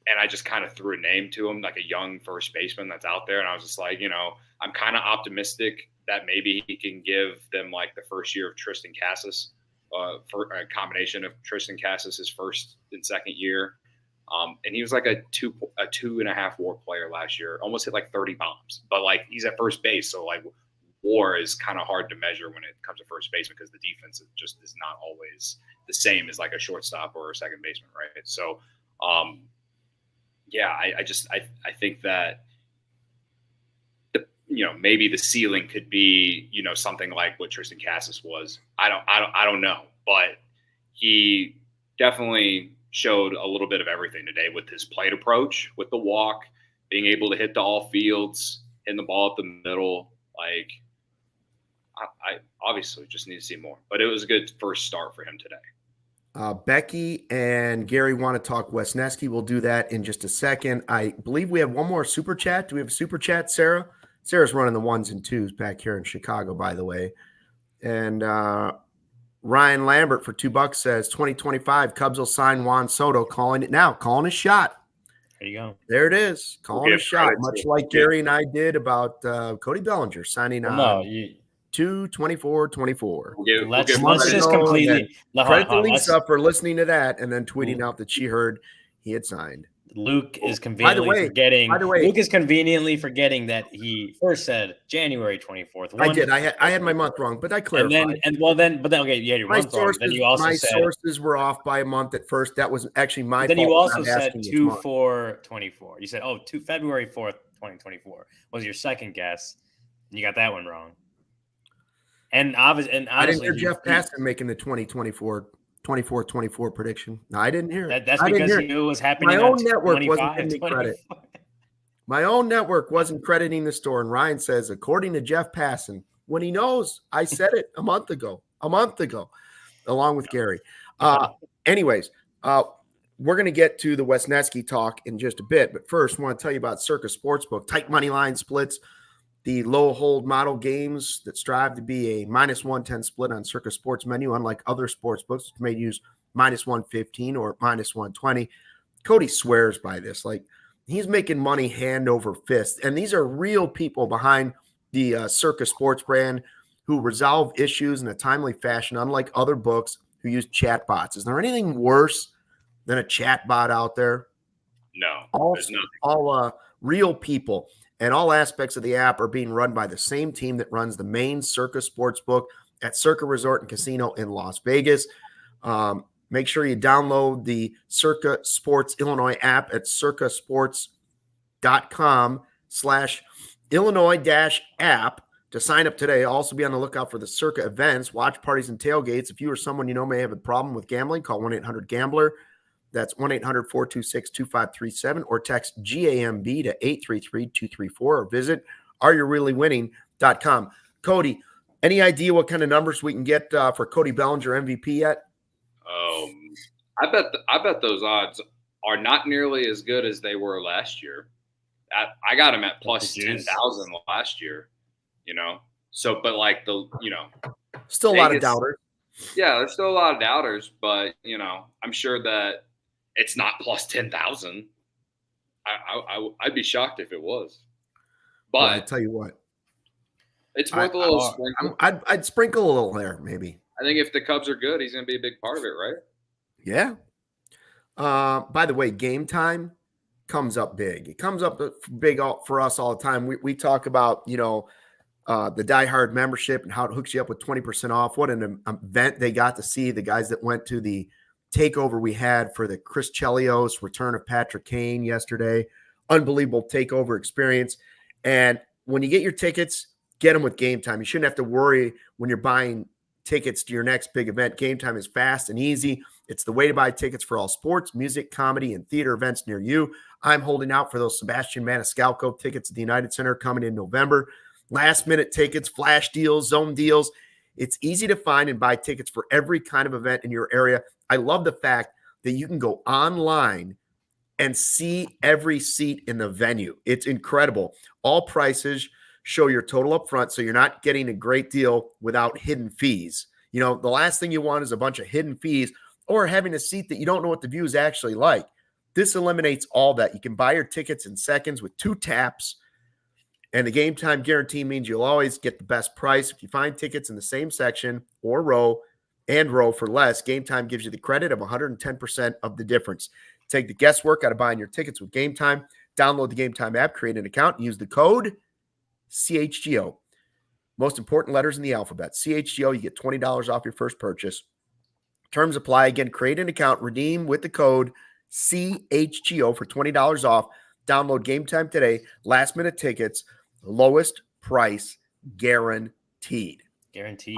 And I just kind of threw a name to him, like a young first baseman that's out there. And I was just like, I'm kind of optimistic that maybe he can give them like the first year of Tristan Casas, for a combination of Tristan Casas, his first and second year. And he was like a 2.5 WAR player last year, almost hit like 30 bombs, but like he's at first base. So like WAR is kind of hard to measure when it comes to first base because the defense is not always the same as like a shortstop or a second baseman. Right. So, I think that maybe the ceiling could be, something like what Tristan Casas was. I don't know, but he definitely showed a little bit of everything today with his plate approach, with the walk, being able to hit to all fields, hitting the ball up the middle. Like, I obviously just need to see more, but it was a good first start for him today. Becky and Gary want to talk Wesneski. We'll do that in just a second. I believe we have one more super chat. Do we have a super chat, Sarah? Sarah's running the ones and twos back here in Chicago, by the way. And Ryan Lambert for $2 says 2025 Cubs will sign Juan Soto, calling a shot. There you go. There it is. Calling a shot, much like Gary and I did about Cody Bellinger signing on 2/24/24. Let's just completely credit to Lisa for listening to that and then tweeting out that she heard he had signed. Luke is conveniently forgetting that he first said January 24th. I did. I had my month wrong, but I clarified. Your month wrong. Then you also said my sources were off by a month at first. That was actually my fault. Then you also said 2/4/24. You said, February 4th, 2024 was your second guess. You got that one wrong. And honestly, I didn't hear Jeff Passan making the 24 prediction. No, I didn't hear it. That's because he knew it was happening. My own network wasn't giving me credit. My own network wasn't crediting the store. And Ryan says, according to Jeff Passan, when he knows I said it a month ago, along with Gary. Anyways, we're going to get to the Wesneski talk in just a bit. But first, I want to tell you about CIRCA Sportsbook. Tight money line splits. The low hold model games that strive to be a -110 split on CIRCA Sports menu, unlike other sports books, which may use -115 or -120. Cody swears by this. Like, he's making money hand over fist. And these are real people behind the CIRCA Sports brand who resolve issues in a timely fashion, unlike other books who use chatbots. Is there anything worse than a chatbot out there? No, there's nothing. All real people. And all aspects of the app are being run by the same team that runs the main CIRCA Sportsbook at CIRCA Resort and Casino in Las Vegas. Make sure you download the CIRCA Sports Illinois app at circasports.com/Illinois-app to sign up today. Also be on the lookout for the CIRCA events, watch parties, and tailgates. If you or someone you know may have a problem with gambling, call 1-800-GAMBLER. That's 1-800-426-2537 or text GAMB to 833-234 or visit areyoureallywinning.com. Cody, any idea what kind of numbers we can get for Cody Bellinger MVP yet? I bet those odds are not nearly as good as they were last year. I got him at plus 10,000 last year, So, but like still a lot of doubters. Yeah, there's still a lot of doubters, but I'm sure that it's not plus 10,000. I'd be shocked if it was. But well, I tell you what, it's worth a little sprinkle. I'd sprinkle a little there, maybe. I think if the Cubs are good, he's going to be a big part of it, right? Yeah. By the way, Game Time comes up big. It comes up big for us all the time. We talk about, the diehard membership and how it hooks you up with 20% off. What an event they got to see. The guys that went to the takeover we had for the Chris Chelios return of Patrick Kane yesterday. Unbelievable takeover experience. And when you get your tickets, get them with Game Time. You shouldn't have to worry when you're buying tickets to your next big event. Game Time is fast and easy. It's the way to buy tickets for all sports, music, comedy, and theater events near you. I'm holding out for those Sebastian Maniscalco tickets at the United Center coming in November. Last minute tickets, flash deals, zone deals. It's easy to find and buy tickets for every kind of event in your area. I love the fact that you can go online and see every seat in the venue. It's incredible. All prices show your total up front, so you're not getting a great deal without hidden fees. The last thing you want is a bunch of hidden fees or having a seat that you don't know what the view is actually like. This eliminates all that. You can buy your tickets in seconds with 2 taps, and the Game Time guarantee means you'll always get the best price. If you find tickets in the same section or row for less, Game Time gives you the credit of 110% of the difference. Take the guesswork out of buying your tickets with Game Time. Download the Game Time app, create an account, and use the code CHGO. Most important letters in the alphabet. CHGO, you get $20 off your first purchase. Terms apply. Again, create an account, redeem with the code CHGO for $20 off. Download Game Time today. Last minute tickets, lowest price guaranteed. Guaranteed.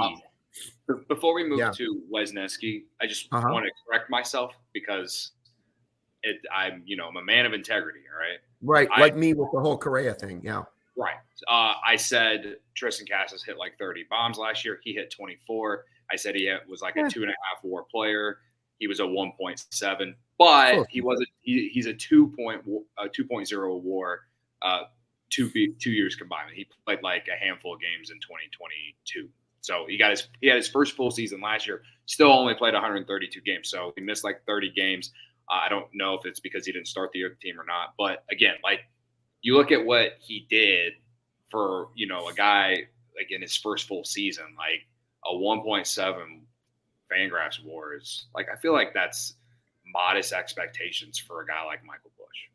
Before we move to Wesneski, I just want to correct myself because I'm a man of integrity, all right? Right, like me with the whole Correa thing, yeah. Right. I said Tristan Casas hit like 30 bombs last year. He hit 24. I said he was like a 2.5 WAR player. He was a 1.7, but he's a 2.0 WAR 2 years combined. He played like a handful of games in 2022. So he had his first full season last year. Still only played 132 games. So he missed like 30 games. I don't know if it's because he didn't start the team or not. But again, like you look at what he did for, a guy like in his first full season, like a 1.7 Fangraphs WAR is like, I feel like that's modest expectations for a guy like Michael Busch,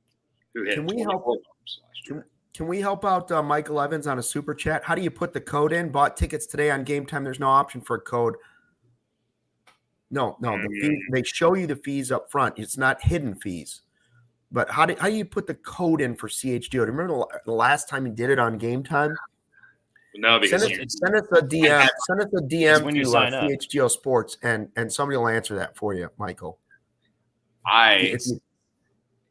who hit 24 bombs last year. Can we help out Michael Evans on a super chat? How do you put the code in? Bought tickets today on Game Time. There's no option for a code. No. The fee, they show you the fees up front. It's not hidden fees. But how do you put the code in for CHGO? Do you remember the last time you did it on Game Time? No, because send us a DM. Send us a DM when you to sign up. CHGO Sports, and somebody will answer that for you, Michael.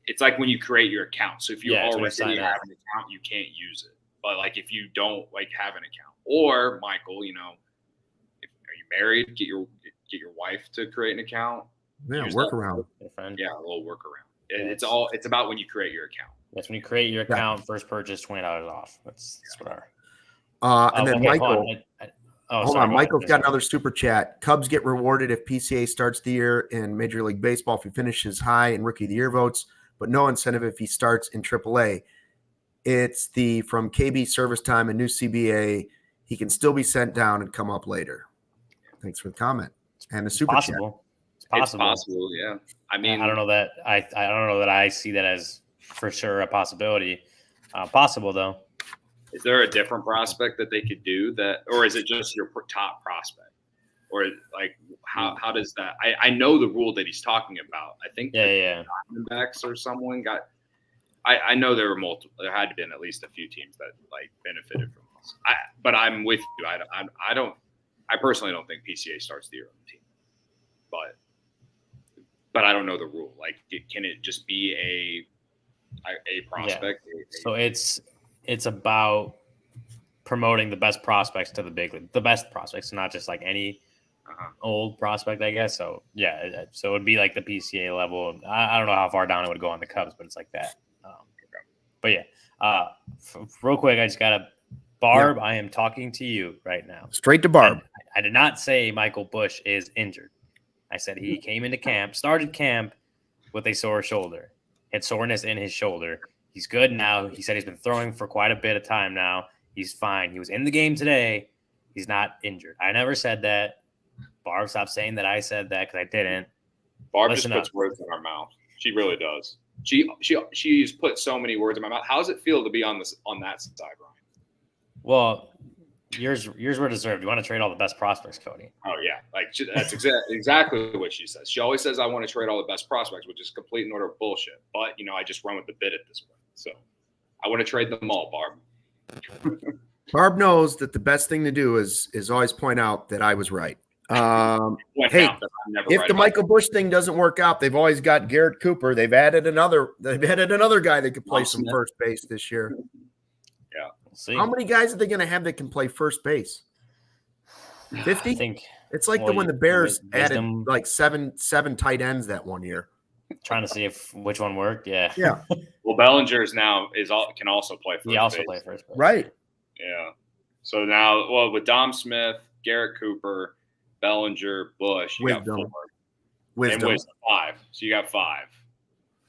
It's like when you create your account. So if you already have an account, you can't use it. But like if you don't have an account, or Michael, are you married? Get your wife to create an account. Yeah, workaround. Yeah, a little workaround. It's about when you create your account. Yes, when you create your account, first purchase $20 off. That's what and then Michael. Hold on. Michael's got another super chat. Cubs get rewarded if PCA starts the year in Major League Baseball if he finishes high in Rookie of the Year votes, but no incentive if he starts in AAA. It's from KB Service Time and new CBA. He can still be sent down and come up later. Thanks for the comment and the super chat. It's possible, yeah. I mean, I don't know that I don't know that I see that as for sure a possibility. Possible though. Is there a different prospect that they could do that, or is it just your top prospect, or like how does that? I know the rule that he's talking about. I think Diamondbacks or someone got. I know there were multiple. There had to been at least a few teams that benefited from this. But I'm with you. I don't. I personally don't think PCA starts the year on the team, but I don't know the rule. Like, can it just be a prospect? Yeah. So it's about promoting the best prospects to the big league, the best prospects, not just like any old prospect, I guess. So yeah, so it would be like the PCA level. I don't know how far down it would go on the Cubs, but it's like that. But yeah, real quick, I just got to Barb. Yeah. I am talking to you right now. Straight to Barb. I did not say Michael Busch is injured. I said he came into camp, started camp, with a sore shoulder. Had soreness in his shoulder. He's good now. He said he's been throwing for quite a bit of time now. He's fine. He was in the game today. He's not injured. I never said that. Barb, stop saying that I said that because I didn't. Barb just puts words in our mouth. She really does. She's put so many words in my mouth. How does it feel to be on that side, Ryan? Well, yours were deserved. You want to trade all the best prospects, Cody. Oh yeah, that's exactly what she says. She always says I want to trade all the best prospects, which is complete and utter bullshit. But I just run with the bit at this point. So I want to trade them all, Barb. Barb knows that the best thing to do is always point out that I was right. Hey, if the Michael Busch thing doesn't work out, they've always got Garrett Cooper. They've added another guy that could play some first base this year. Yeah. We'll see. How many guys are they going to have that can play first base? 50? I think it's like when the Bears added like seven tight ends that one year. Trying to see which one worked. Yeah. Yeah. Well, Bellinger can also play first base. He also play first base. Right. Yeah. So now, with Dom Smith, Garrett Cooper, Bellinger, Busch, you got 4. And Wisdom 5. So you got 5.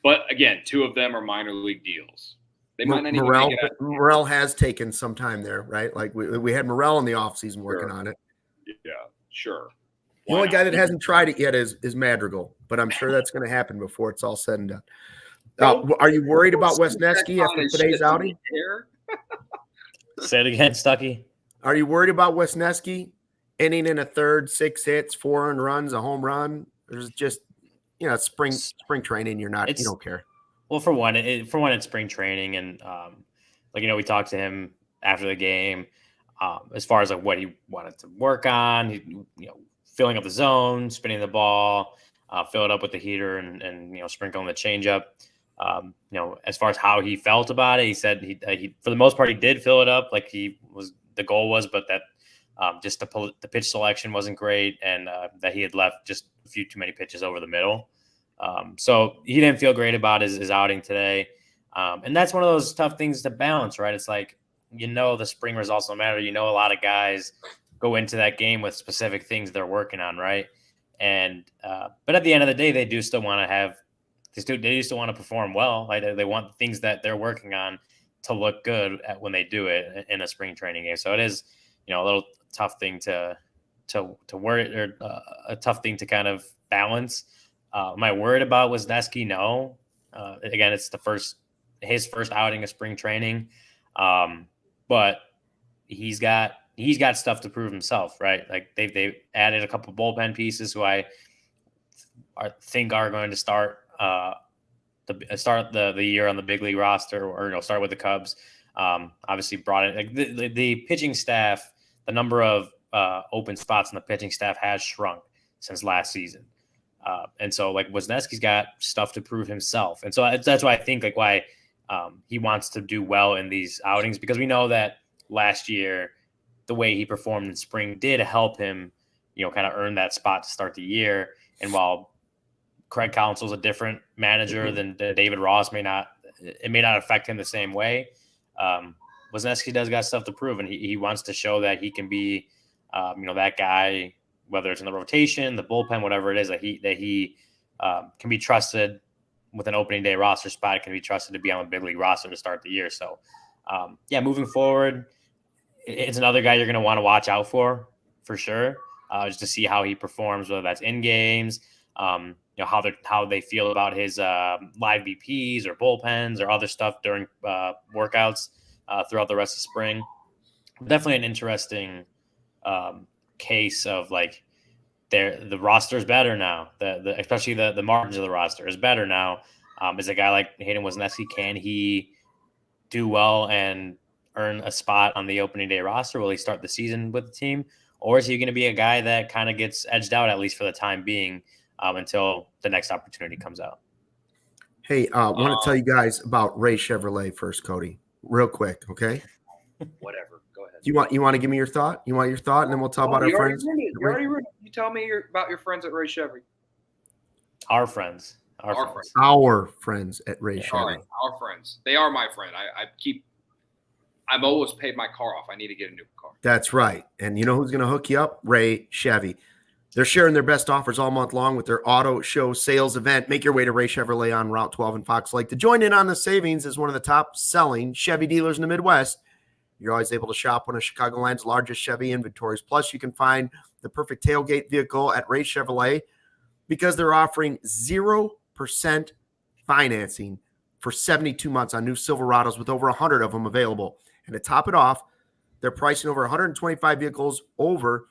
But again, 2 of them are minor league deals. They might not even make it. Morel has taken some time there, right? Like we had Morel in the offseason working on it. Yeah, sure. The only guy that hasn't tried it yet is Madrigal, but I'm sure that's going to happen before it's all said and done. Are you worried about Wesneski after today's outing? Say it again, Stucky. Are you worried about Wesneski? Inning in a third, 6 hits, 4 earned runs, a home run. There's just, it's spring training. You don't care. Well, for one, it's spring training, and we talked to him after the game, as far as like what he wanted to work on. Filling up the zone, spinning the ball, fill it up with the heater, and sprinkling the changeup. As far as how he felt about it, he said he for the most part he did fill it up like the goal was, but that. Just the pitch selection wasn't great, and that he had left just a few too many pitches over the middle. So he didn't feel great about his outing today. And that's one of those tough things to balance, right? It's like, the spring results don't matter. A lot of guys go into that game with specific things they're working on, right? And but at the end of the day, they do still want to perform well. Like they want the things that they're working on to look good when they do it in a spring training game. So it is, a little tough thing to worry, or a tough thing to kind of balance. Am I worried about Wesneski? No. Again, it's his first outing of spring training, but he's got stuff to prove himself, right? Like they've added a couple bullpen pieces who I think are going to start the year on the big league roster, or start with the Cubs. Obviously brought in like the pitching staff. The number of open spots in the pitching staff has shrunk since last season. And so like Wesneski's got stuff to prove himself. And so that's why I think like why he wants to do well in these outings, because we know that last year, the way he performed in spring did help him, kind of earn that spot to start the year. And while Craig Counsell's a different manager than David Ross, it may not affect him the same way. Wesneski does got stuff to prove, and he wants to show that he can be, that guy, whether it's in the rotation, the bullpen, whatever it is, that he can be trusted with an opening day roster spot, can be trusted to be on the big league roster to start the year. So, moving forward, it's another guy you're going to want to watch out for sure, just to see how he performs, whether that's in games, how they feel about his live BPs or bullpens or other stuff during workouts throughout the rest of spring. Definitely an interesting case of like the roster is better now. Especially the margins of the roster is better now. Is a guy like Hayden Wesneski, can he do well and earn a spot on the opening day roster? Will he start the season with the team, or is he going to be a guy that kind of gets edged out, at least for the time being, until the next opportunity comes out? Hey, I want to tell you guys about Ray Chevrolet first, Cody, real quick. Okay. Whatever. Go ahead. You want to give me your thought? You want your thought, and then we'll talk about our friends. You tell me about your friends at Ray Chevy. Our friends at Ray Chevy. Our friends. They are my friend. I've always paid my car off. I need to get a new car. That's right. And you know who's going to hook you up? Ray Chevy. They're sharing their best offers all month long with their auto show sales event. Make your way to Ray Chevrolet on Route 12 in Fox Lake to join in on the savings as one of the top-selling Chevy dealers in the Midwest. You're always able to shop one of Chicagoland's largest Chevy inventories. Plus, you can find the perfect tailgate vehicle at Ray Chevrolet because they're offering 0% financing for 72 months on new Silverados with over 100 of them available. And to top it off, they're pricing over 125 vehicles under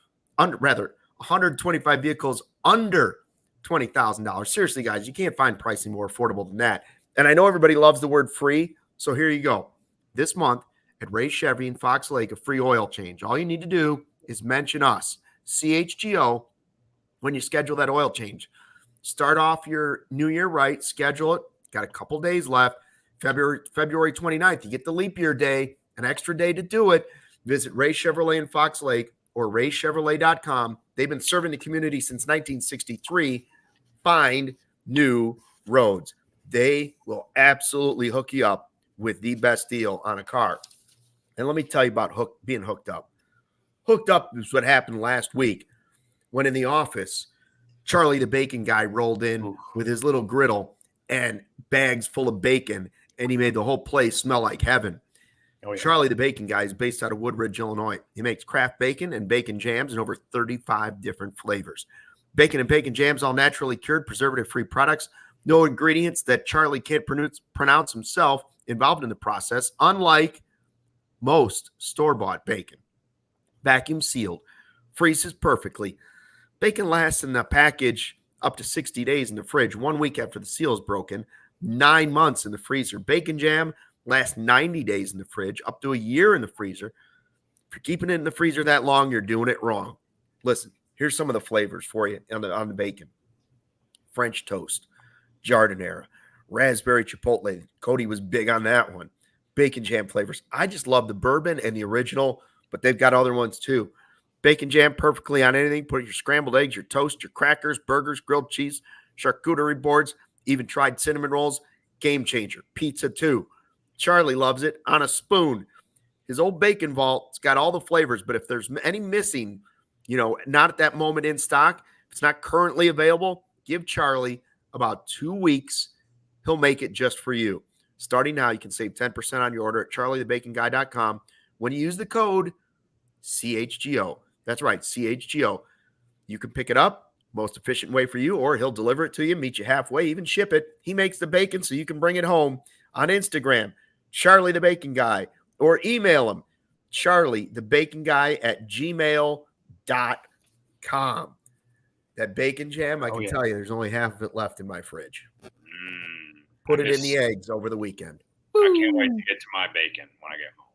$20,000. Seriously, guys, you can't find pricing more affordable than that. And I know everybody loves the word free, so here you go. This month at Ray Chevy in Fox Lake, a free oil change. All you need to do is mention us, CHGO, when you schedule that oil change. Start off your new year right, schedule it. Got a couple days left. February 29th, you get the leap year day, an extra day to do it. Visit Ray Chevrolet in Fox Lake or raychevrolet.com. They've been serving the community since 1963. Find new roads. They will absolutely hook you up with the best deal on a car. And let me tell you about being hooked up. Hooked up is what happened last week when in the office, Charlie the bacon guy rolled in with his little griddle and bags full of bacon, and he made the whole place smell like heaven. Oh, yeah. Charlie the bacon guy is based out of Woodridge, Illinois. He makes craft bacon and bacon jams in over 35 different flavors. Bacon and bacon jams, all naturally cured, preservative-free products. No ingredients that Charlie can't pronounce himself involved in the process, unlike most store-bought bacon. Vacuum sealed, freezes perfectly. Bacon lasts in the package up to 60 days in the fridge, 1 week after the seal is broken, 9 months in the freezer. Bacon jam lasts 90 days in the fridge, up to a year in the freezer. If you're keeping it in the freezer that long, you're doing it wrong. Listen, here's some of the flavors for you on the bacon. French toast, jardinera, raspberry chipotle. Cody was big on that one. Bacon jam flavors. I just love the bourbon and the original, but they've got other ones too. Bacon jam perfectly on anything. Put your scrambled eggs, your toast, your crackers, burgers, grilled cheese, charcuterie boards, even tried cinnamon rolls. Game changer. Pizza too. Charlie loves it on a spoon. His old bacon vault, it's got all the flavors, but if there's any missing, not at that moment in stock, if it's not currently available, give Charlie about 2 weeks. He'll make it just for you. Starting now, you can save 10% on your order at charliethebaconguy.com when you use the code CHGO. That's right, CHGO. You can pick it up, most efficient way for you, or he'll deliver it to you, meet you halfway, even ship it. He makes the bacon so you can bring it home. On Instagram, Charlie the Bacon Guy, or email him, charliethebaconguy@gmail.com. That bacon jam, I can tell you, there's only half of it left in my fridge. Put it in the eggs over the weekend. I can't wait to get to my bacon when I get home.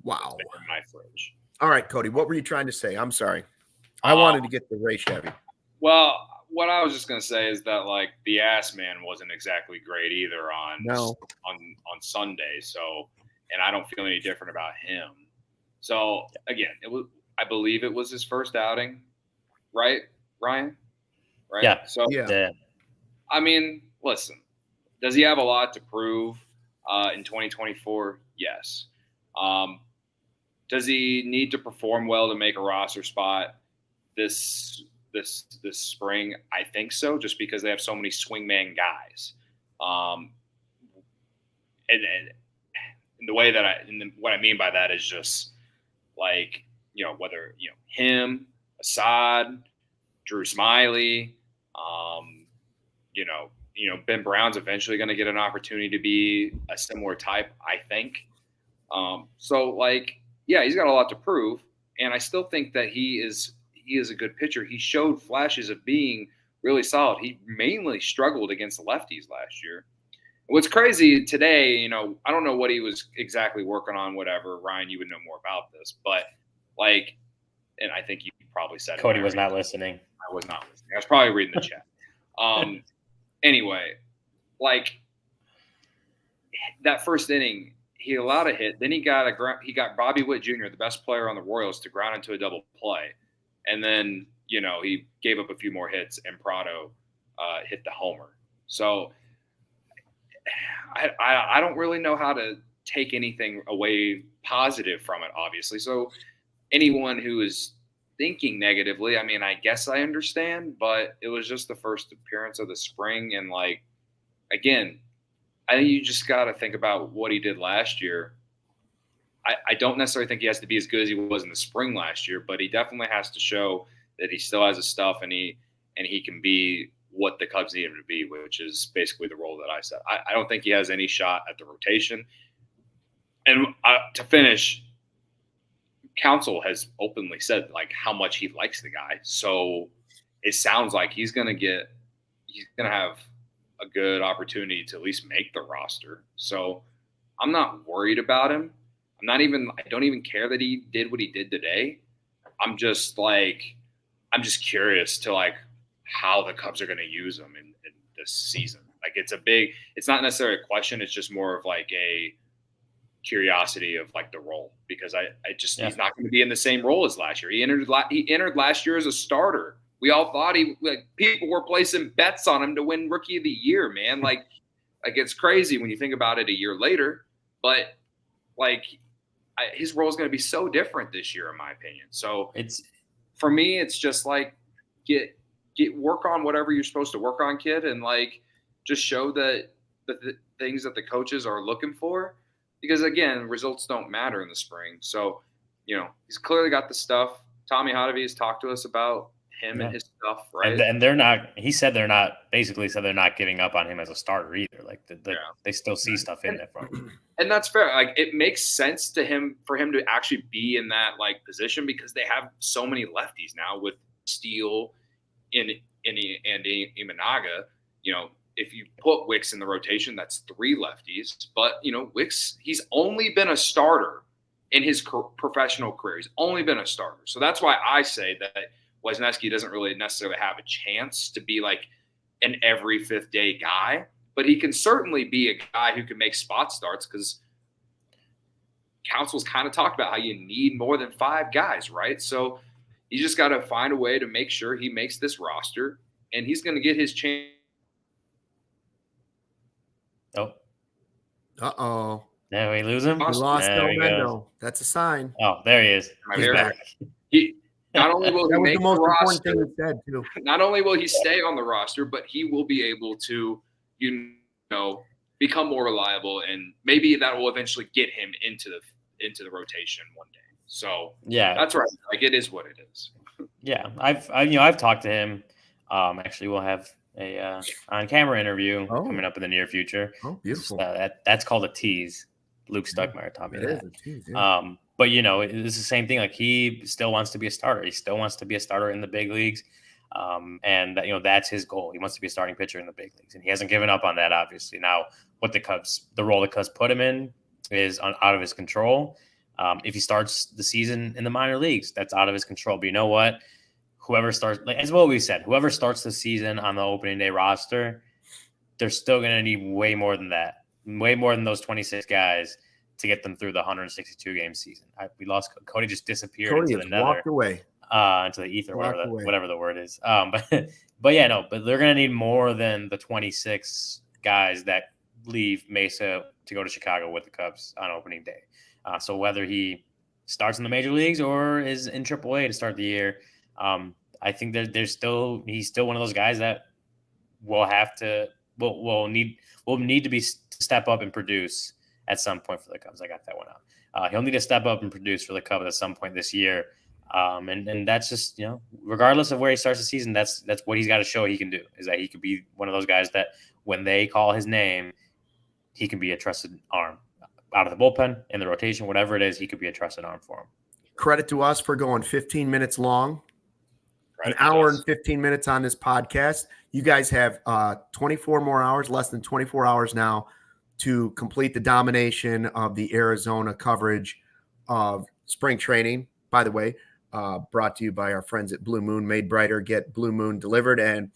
Wow. It's in my fridge. All right, Cody, what were you trying to say? I'm sorry. I wanted to get the Ray Chevy. Well, what I was just going to say is that, the ass man wasn't exactly great either on Sunday. So, and I don't feel any different about him. So, again, I believe it was his first outing, right, Ryan? Right? Yeah. So, yeah. I mean, listen, does he have a lot to prove in 2024? Yes. Does he need to perform well to make a roster spot this spring? I think so, just because they have so many swingman guys. And the way that what I mean by that is just whether him, Assad, Drew Smiley, Ben Brown's eventually going to get an opportunity to be a similar type, I think. Yeah, he's got a lot to prove, and I still think that he is a good pitcher. He showed flashes of being really solid. He mainly struggled against the lefties last year. What's crazy today, I don't know what he was exactly working on, whatever. Ryan, you would know more about this, but and I think you probably said Cody was not listening. I was not listening. I was probably reading the chat. Anyway, that first inning, he allowed a hit. Then he got Bobby Witt Jr., the best player on the Royals, to ground into a double play. And then, he gave up a few more hits, and Prado hit the homer. So I don't really know how to take anything away positive from it, obviously. So anyone who is thinking negatively. I mean, I guess I understand, but it was just the first appearance of the spring. And, like, again, I think you just got to think about what he did last year. I don't necessarily think he has to be as good as he was in the spring last year, but he definitely has to show that he still has his stuff and he can be what the Cubs need him to be, which is basically the role that I said. I don't think he has any shot at the rotation. And to finish, Counsell has openly said like how much he likes the guy. So it sounds like he's going to have a good opportunity to at least make the roster. So I'm not worried about him. I don't even care that he did what he did today. I'm just curious to like how the Cubs are going to use him in this season. Like it's not necessarily a question. It's just more of like a curiosity of like the role, because he's not going to be in the same role as last year. He entered last year as a starter. We all thought people were placing bets on him to win Rookie of the Year, man. Like it's crazy when you think about it a year later, but like his role is going to be so different this year, in my opinion. So for me, it's just like get work on whatever you're supposed to work on, kid, and like just show that the things that the coaches are looking for. Because again, results don't matter in the spring. So, he's clearly got the stuff. Tommy Hotovy has talked to us about him and his stuff, right? And they're not. He said they're not giving up on him as a starter either. Like they still see stuff in there from him. And that's fair. Like it makes sense for him to actually be in that like position, because they have so many lefties now with Steele and Imanaga. If you put Wicks in the rotation, that's 3 lefties. But Wicks, he's only been a starter in his professional career. He's only been a starter. So that's why I say that Wesneski doesn't really necessarily have a chance to be like an every 5th day guy, but he can certainly be a guy who can make spot starts, because Counsell's kind of talked about how you need more than 5 guys, right? So you just got to find a way to make sure he makes this roster, and he's going to get his chance. Oh. Uh-oh. Now we lose him? We lost Delmendo. That's a sign. Oh, there he is. He's back. Not only will he make the roster, said, too. Not only will he stay on the roster, but he will be able to, become more reliable, and maybe that will eventually get him into the rotation one day. So yeah, that's right. Like it is what it is. Yeah, I've talked to him. Actually, we'll have a on-camera interview coming up in the near future. Oh, beautiful. That's called a tease. Luke Stuckmeyer taught me that. Is a tease, yeah. But it's the same thing. Like he still wants to be a starter. He still wants to be a starter in the big leagues. And that's his goal. He wants to be a starting pitcher in the big leagues, and he hasn't given up on that. Obviously, now the role the Cubs put him in is out of his control. If he starts the season in the minor leagues, that's out of his control. But you know what? Whoever starts, as what we said, whoever starts the season on the opening day roster, they're still going to need way more than that, way more than those 26 guys to get them through the 162 game season. We lost Cody, just disappeared into the nether, walked away, into the ether, whatever the word is. But they're going to need more than the 26 guys that leave Mesa to go to Chicago with the Cubs on opening day. So whether he starts in the major leagues or is in AAA to start the year, I think that he's still one of those guys that will need to step up and produce at some point for the Cubs. I got that one out. He'll need to step up and produce for the Cubs at some point this year. And that's just, regardless of where he starts the season, that's what he's got to show he can do, is that he could be one of those guys that when they call his name, he can be a trusted arm out of the bullpen, in the rotation, whatever it is, he could be a trusted arm for him. Credit to us for going 15 minutes long. An hour and 15 minutes on this podcast. You guys have 24 more hours, less than 24 hours now, to complete the domination of the Arizona coverage of spring training. By the way, brought to you by our friends at Blue Moon. Made brighter, get Blue Moon delivered, and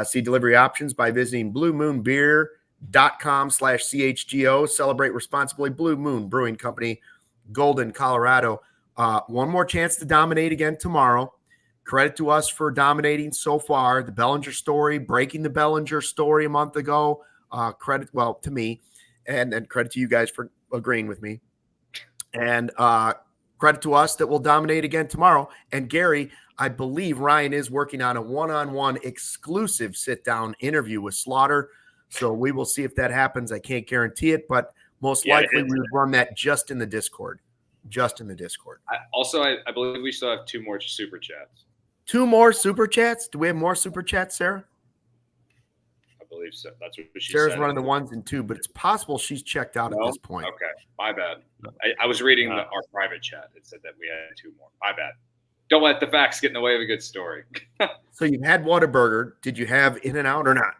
see delivery options by visiting bluemoonbeer.com/CHGO. Celebrate responsibly. Blue Moon Brewing Company, Golden, Colorado. One more chance to dominate again tomorrow. Credit to us for dominating so far. The Bellinger story, breaking the Bellinger story a month ago. Credit, to me, and credit to you guys for agreeing with me. And credit to us that we'll dominate again tomorrow. And Gary, I believe Ryan is working on a one-on-one exclusive sit-down interview with Slaughter. So we will see if that happens. I can't guarantee it, but most likely we would run that just in the Discord. I believe we still have 2 more super chats. 2 more super chats? Do we have more super chats, Sarah? I believe so. That's what she Sarah's said. running the 1s and 2, but it's possible she's checked out at this point. Okay, my bad. I was reading our private chat. It said that we had 2 more. My bad. Don't let the facts get in the way of a good story. So you've had Whataburger. Did you have In-N-Out or not?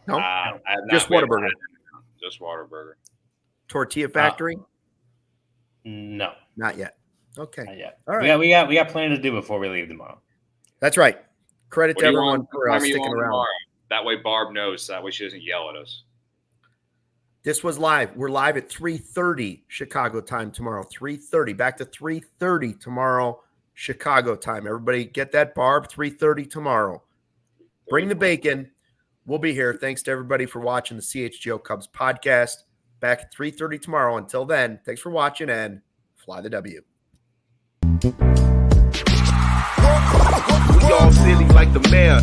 No? Just Whataburger. Just Whataburger. Tortilla Factory? No. Not yet. Okay. Not yet. All right. We got plenty to do before we leave tomorrow. That's right. Credit to everyone for sticking around. Tomorrow? That way Barb knows. That way she doesn't yell at us. This was live. We're live at 3:30 Chicago time tomorrow. 3:30. Back to 3:30 tomorrow Chicago time. Everybody get that, Barb. 3:30 tomorrow. Bring the bacon. We'll be here. Thanks to everybody for watching the CHGO Cubs podcast. Back at 3:30 tomorrow. Until then, thanks for watching and fly the W. We all silly like the mayor.